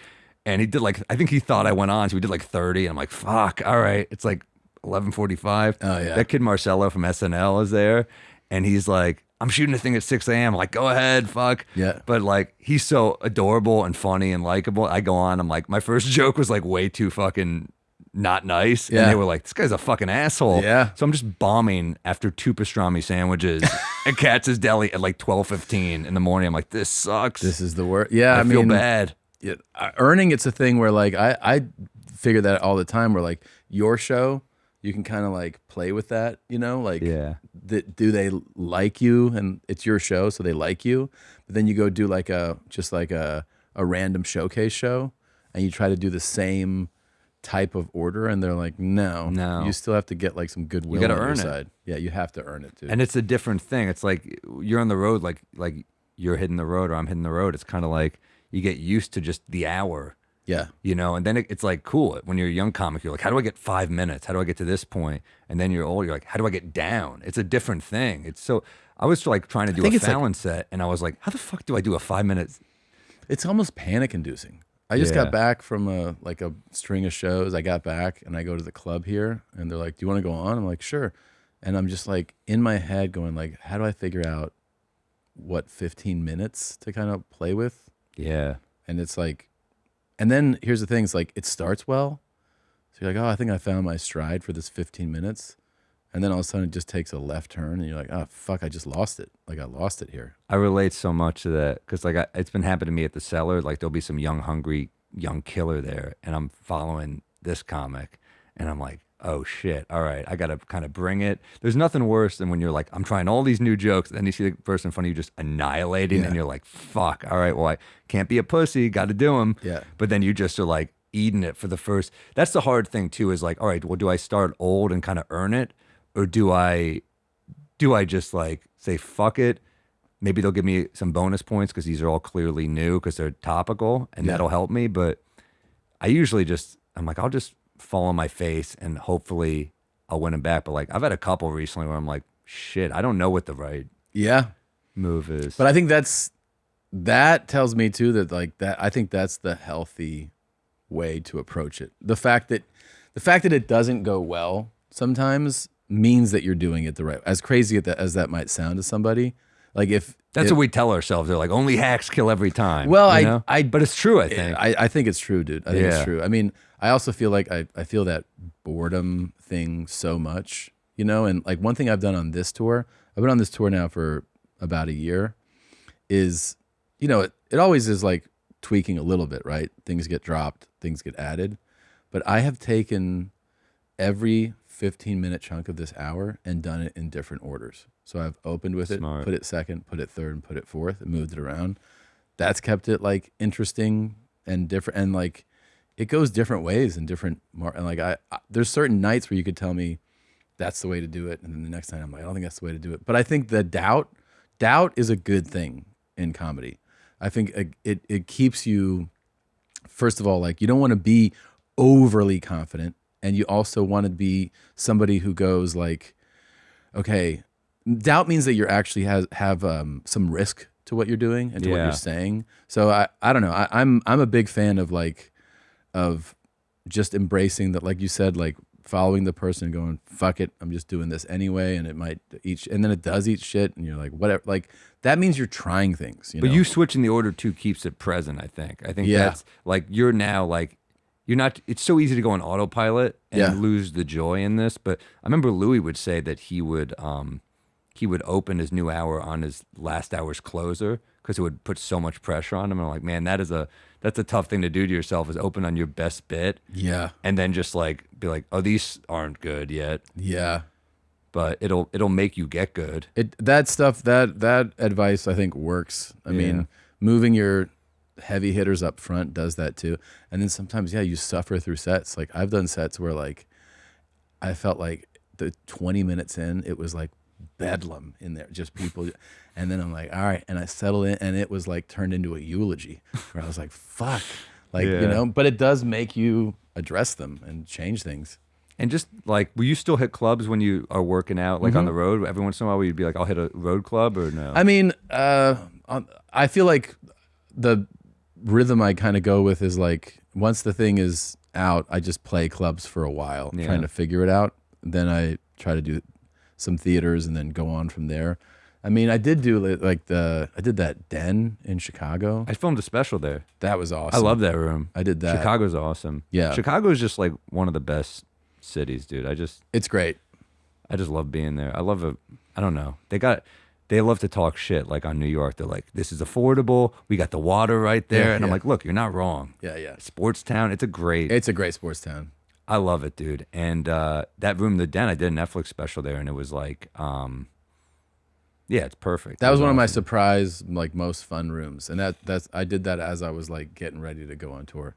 And he did like, I think he thought I went on. So we did like 30. And I'm like, fuck, all right. It's like 11:45. Oh, yeah. That kid Marcelo from SNL is there. And he's like, I'm shooting a thing at 6 a.m. I'm like, go ahead, fuck. Yeah. But like, he's so adorable and funny and likable. I go on. I'm like, my first joke was like way too fucking not nice. Yeah. And they were like, this guy's a fucking asshole. Yeah. So I'm just bombing after 2 pastrami sandwiches at Katz's Deli at like 12:15 in the morning. I'm like, this sucks. This is the worst. Yeah. I feel mean, bad. Earning, it's a thing where like, I figure that all the time, where like your show, you can kind of like play with that, like, do they like you? And it's your show, so they like you. But then you go do like a random showcase show, and you try to do the same type of order, and they're like, no, you still have to get like some goodwill. You gotta on your earn it. side. Yeah, you have to earn it too. And it's a different thing. It's like you're on the road, like you're hitting the road or I'm hitting the road. It's kind of like you get used to just the hour, Yeah. And then it's like cool. When you're a young comic, you're like, how do I get 5 minutes? How do I get to this point? And then you're old, you're like, how do I get down? It's a different thing. It's so, I was like trying to do a Fallon set, and I was like, how the fuck do I do a 5 minutes? It's almost panic inducing. I just got back from a string of shows. I got back and I go to the club here and they're like, do you want to go on? I'm like, sure. And I'm just like in my head going like, how do I figure out what 15 minutes to kind of play with? Yeah. And it's like, and then here's the thing, it's like it starts well. So you're like, oh, I think I found my stride for this 15 minutes. And then all of a sudden it just takes a left turn and you're like, oh, fuck, I just lost it. Like I lost it here. I relate so much to that because like it's been happening to me at the Cellar. Like there'll be some young, hungry, young killer there and I'm following this comic and I'm like, oh shit, all right, I got to kind of bring it. There's nothing worse than when you're like, I'm trying all these new jokes and you see the person in front of you just annihilating and you're like, fuck, all right, well, I can't be a pussy, got to do them. Yeah. But then you just are like eating it for the first, that's the hard thing too is like, all right, well, do I start old and kind of earn it? Or do I just like say, fuck it? Maybe they'll give me some bonus points because these are all clearly new because they're topical and that'll help me. But I usually I'm like, I'll just fall on my face and hopefully I'll win them back. But like, I've had a couple recently where I'm like, shit, I don't know what the right move is. But I think that tells me too that like that, I think that's the healthy way to approach it. The fact that it doesn't go well sometimes means that you're doing it the right way. As crazy as that might sound to somebody, like if that's what we tell ourselves, they're like only hacks kill every time. Well, but it's true. I think. I think it's true, dude. I think it's true. I mean, I also feel like I feel that boredom thing so much, and like one thing I've done on this tour, I've been on this tour now for about a year, is, it always is like tweaking a little bit, right? Things get dropped, things get added, but I have taken every 15-minute chunk of this hour and done it in different orders. So I've opened with Smart. it, put it second, put it third, and put it fourth, and moved it around. That's kept it like interesting and different, and like it goes different ways and different. And like I there's certain nights where you could tell me that's the way to do it, and then the next night I'm like, I don't think that's the way to do it. But I think the doubt is a good thing in comedy. I think it keeps you, first of all, like you don't want to be overly confident. And you also want to be somebody who goes like, okay, doubt means that you're actually have some risk to what you're doing and to what you're saying. So I don't know. I'm a big fan of just embracing that, like you said, like following the person and going, fuck it, I'm just doing this anyway. And it might and then it does eat shit. And you're like, whatever. Like that means you're trying things. But you switching the order too keeps it present, I think. I think that's like, you're now like, you're not, it's so easy to go on autopilot and lose the joy in this. But I remember Louis would say that he would open his new hour on his last hour's closer because it would put so much pressure on him. And I'm like, man, that's a tough thing to do to yourself, is open on your best bit. Yeah. And then just like be like, oh, these aren't good yet. Yeah. But it'll make you get good. That stuff, that advice I think works. I mean, moving your heavy hitters up front does that too. And then sometimes, you suffer through sets. Like I've done sets where like I felt like the 20 minutes in, it was like bedlam in there, just people. And then I'm like, all right. And I settled in and it was like turned into a eulogy where I was like, fuck, like, but it does make you address them and change things. And just like, will you still hit clubs when you are working out, like on the road? Every once in a while, will you be like, I'll hit a road club, or no? I mean, I feel like the rhythm I kind of go with is like, once the thing is out, I just play clubs for a while, trying to figure it out. Then I try to do some theaters and then go on from there. I mean, I did do I did that Den in Chicago. I filmed a special there. That was awesome. I love that room. I did that. Chicago's awesome. Yeah. Chicago's just like one of the best cities, dude. It's great. I just love being there. I don't know. They love to talk shit like on New York. They're like, this is affordable. We got the water right there. And I'm like, look, you're not wrong. Yeah. Sports town. It's a great sports town. I love it, dude. And that room, the Den, I did a Netflix special there, and it was like, it's perfect. That was one of my surprise, like most fun rooms. And I did that as I was like getting ready to go on tour.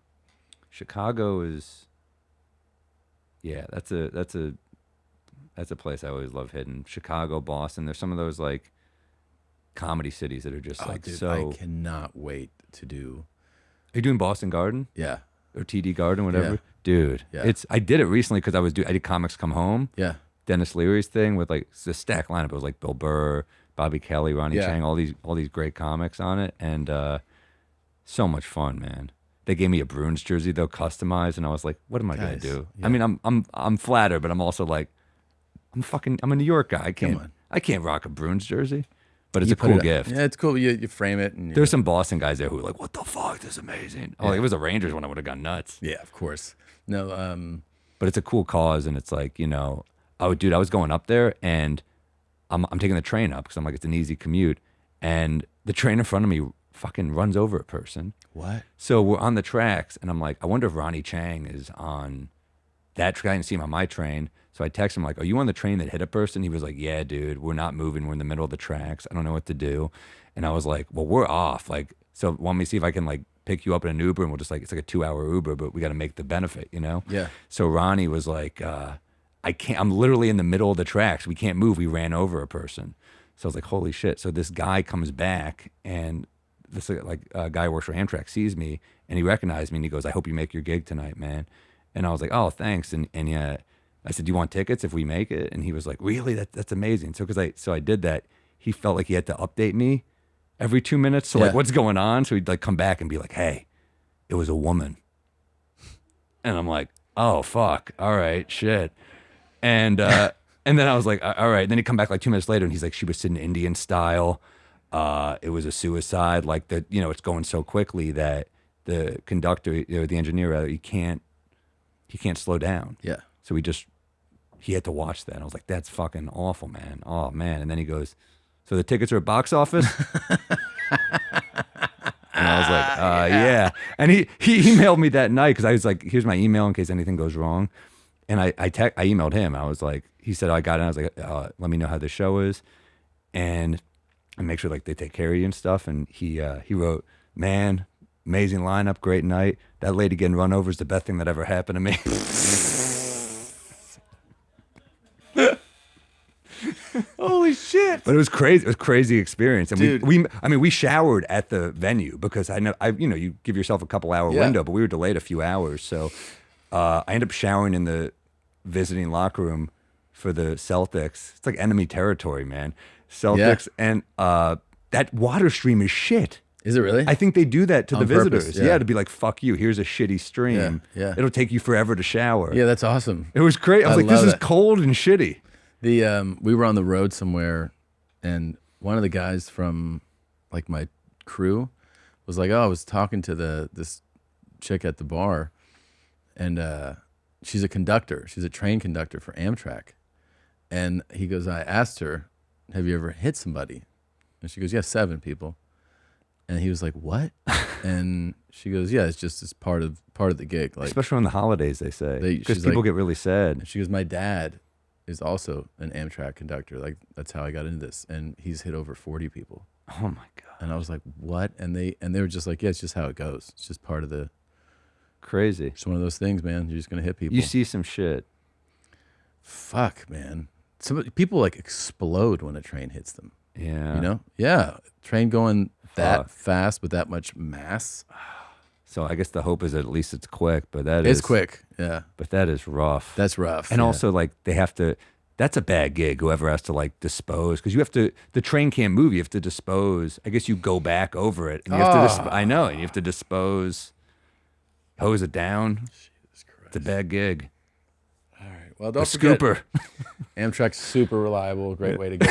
Chicago is, that's a place I always love hitting. Chicago, Boston. There's some of those like comedy cities that are just Dude, so. I cannot wait to do. Are you doing Boston Garden? Yeah. or TD Garden, whatever. Yeah. Dude, Yeah. I did it recently because I did Comics Come Home. Yeah. Dennis Leary's thing with like it's a stacked lineup. It was like Bill Burr, Bobby Kelly, Ronnie Yeah. Chang, all these great comics on it, and so much fun, man. They gave me a Bruins jersey though, customized, and I was like, what am I gonna Guys, do? yeah. I mean, I'm flattered, but I'm also like, I'm a New York guy. I can't rock a Bruins jersey, but it's You a put cool it up. gift. Yeah, it's cool. You frame it. And There's some Boston guys there who were like, what the fuck? This is amazing. Oh, it was a Rangers one. I would have gone nuts. Yeah, of course. No, But it's a cool cause, and it's like, oh, dude, I was going up there, and I'm taking the train up because I'm like, it's an easy commute, and the train in front of me fucking runs over a person. what? So we're on the tracks, and I'm like, I wonder if Ronnie Chang is on that train. I didn't see him on my train. So I text him like, are you on the train that hit a person? He was like, yeah, dude, we're not moving. We're in the middle of the tracks. I don't know what to do. And I was like, well, we're off. Like, so want me to see if I can like pick you up in an Uber, and we'll just like, it's like a 2-hour Uber, but we got to make the benefit, Yeah. So Ronnie was like, I can't, I'm literally in the middle of the tracks. We can't move. We ran over a person. So I was like, holy shit. So this guy comes back, and this guy who works for Amtrak sees me, and he recognized me, and he goes, I hope you make your gig tonight, man. And I was like, oh, thanks. And yeah, I said, do you want tickets if we make it? And he was like, really? That's amazing. So I did that. He felt like he had to update me every 2 minutes. So like, what's going on? So he'd like come back and be like, hey, it was a woman. And I'm like, oh, fuck. All right, shit. And then I was like, all right. And then he'd come back like 2 minutes later, and he's like, she was sitting Indian style. It was a suicide. Like it's going so quickly that the conductor, the engineer rather, he can't slow down. Yeah. So he had to watch that. And I was like, that's fucking awful, man. Oh man. And then he goes, so the tickets are at box office? And I was like, yeah. And he emailed me that night because I was like, here's my email in case anything goes wrong. And I emailed him. I was like, he said, I got it. I was like, let me know how the show is. And make sure like they take care of you and stuff. And he wrote, man, amazing lineup, great night. That lady getting run over is the best thing that ever happened to me. Holy shit. But it was crazy. It was a crazy experience. And Dude. we showered at the venue because you give yourself a couple hour window, but we were delayed a few hours. So I ended up showering in the visiting locker room for the Celtics. It's like enemy territory, man. Celtics. And that water stream is shit. Is it really? I think they do that to On the purpose, visitors. yeah. To be like, fuck you. Here's a shitty stream. Yeah. It'll take you forever to shower. Yeah, that's awesome. It was great. I was like, love this is that. cold and shitty. We were on the road somewhere, and one of the guys from like my crew was like, oh, I was talking to this chick at the bar, and she's a conductor. She's a train conductor for Amtrak. And he goes, I asked her, have you ever hit somebody? And she goes, yeah, 7 people. And he was like, what? And she goes, yeah, it's part of the gig. Like, Especially on the holidays, they say. Because she's people like- get really sad. and she goes, my dad is also an Amtrak conductor. Like, that's how I got into this. And he's hit over 40 people. Oh my God. And I was like, what? And they were just like, yeah, it's just how it goes. It's just part of Crazy. it's one of those things, man. You're just going to hit people. You see some shit. Fuck, man. Some people like explode when a train hits them. Yeah. You know? Yeah. Train going that Fuck. fast with that much mass. So I guess the hope is that at least it's quick, but that is It's quick. Yeah. But that is rough. That's rough. and yeah. also like they have to. That's a bad gig. Whoever has to like dispose because you have to. The train can't move. You have to dispose. I guess you go back over it. And you have to. I know. And you have to dispose. Hose it down. Jesus Christ. It's a bad gig. All right. Well, The don't forget, scooper. Amtrak's super reliable. Great way to go.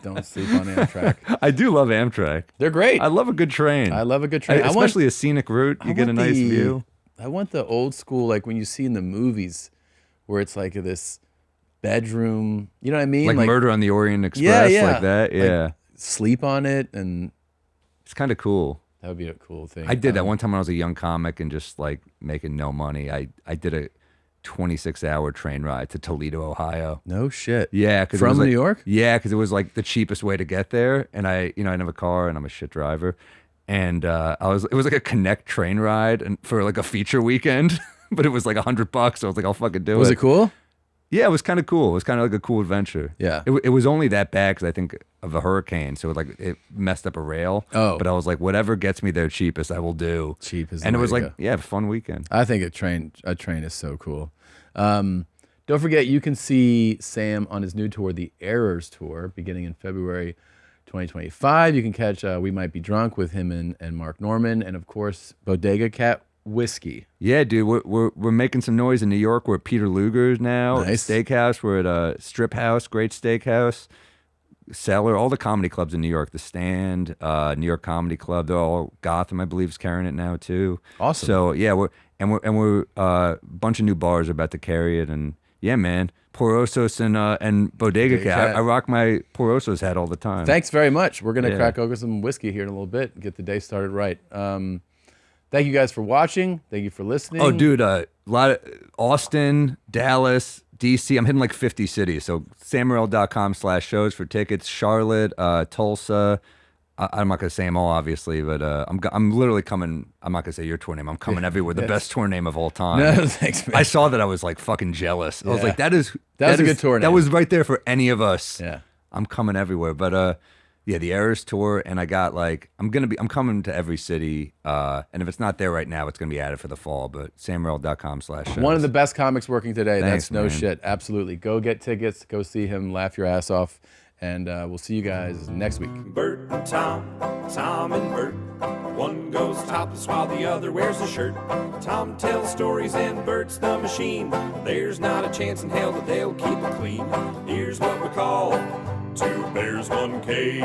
Don't sleep on Amtrak. I do love Amtrak. They're great. I love a good train. I love a good train. Especially a scenic route. You get a nice view. I want the old school, like when you see in the movies, where it's like this bedroom. You know what I mean? Like Murder on the Orient Express, yeah. like that. Yeah, Like, sleep on it, and it's kind of cool. that would be a cool thing. I did that one time when I was a young comic and just like making no money. I did a 26-hour train ride to Toledo, Ohio. No shit. Yeah, because From New York? Yeah, because it was like the cheapest way to get there, and I didn't have a car, and I'm a shit driver, and it was like a Connect train ride and for like a feature weekend, but it was like $100, so I was like, I'll fucking do it. Was it cool? Yeah, it was kind of cool. It was kind of like a cool adventure. Yeah. It was only that bad because I think of a hurricane, so it messed up a rail. Oh. But I was like, whatever gets me there cheapest, I will do. Cheap is the and it way was to like, go. yeah, fun weekend. I think a train is so cool. Don't forget, you can see Sam on his new tour, the Errors Tour, beginning in February 2025. You can catch We Might Be Drunk with him and Mark Norman, and of course, Bodega Cat Whiskey. Yeah, dude, we're making some noise in New York. We're at Peter Luger's now, Nice. Steakhouse. We're at Strip House, great steakhouse. Cellar, all the comedy clubs in New York, The Stand, New York Comedy Club, they're all Gotham, I believe, is carrying it now too. Awesome. So yeah, we're a bunch of new bars are about to carry it, and yeah, man, Porosos and Bodega Cat. I rock my Porosos hat all the time. Thanks very much. We're gonna Yeah. crack open some whiskey here in a little bit and get the day started right. Thank you guys for watching. Thank you for listening. Oh, dude, a lot of Austin, Dallas, DC. I'm hitting like 50 cities. So sammorril.com/shows for tickets. Charlotte, Tulsa. I'm not gonna say them all, obviously, but I'm literally coming. I'm not gonna say your tour name. I'm coming everywhere. The best tour name of all time. No, thanks, man. I saw that. I was like fucking jealous. I was Yeah. like, that was a good tour That name. was right there for any of us. Yeah. I'm coming everywhere. But yeah, the Errors tour, and I got like I'm coming to every city. And if it's not there right now, it's gonna be added for the fall. But sammorril.com/shows. One of the best comics working today. Thanks, That's no man. shit. Absolutely. Go get tickets. Go see him. Laugh your ass off. And we'll see you guys next week. Bert and Tom, Tom and Bert. One goes topless while the other wears a shirt. Tom tells stories and Bert's the machine. There's not a chance in hell that they'll keep it clean. Here's what we call two bears, one cave.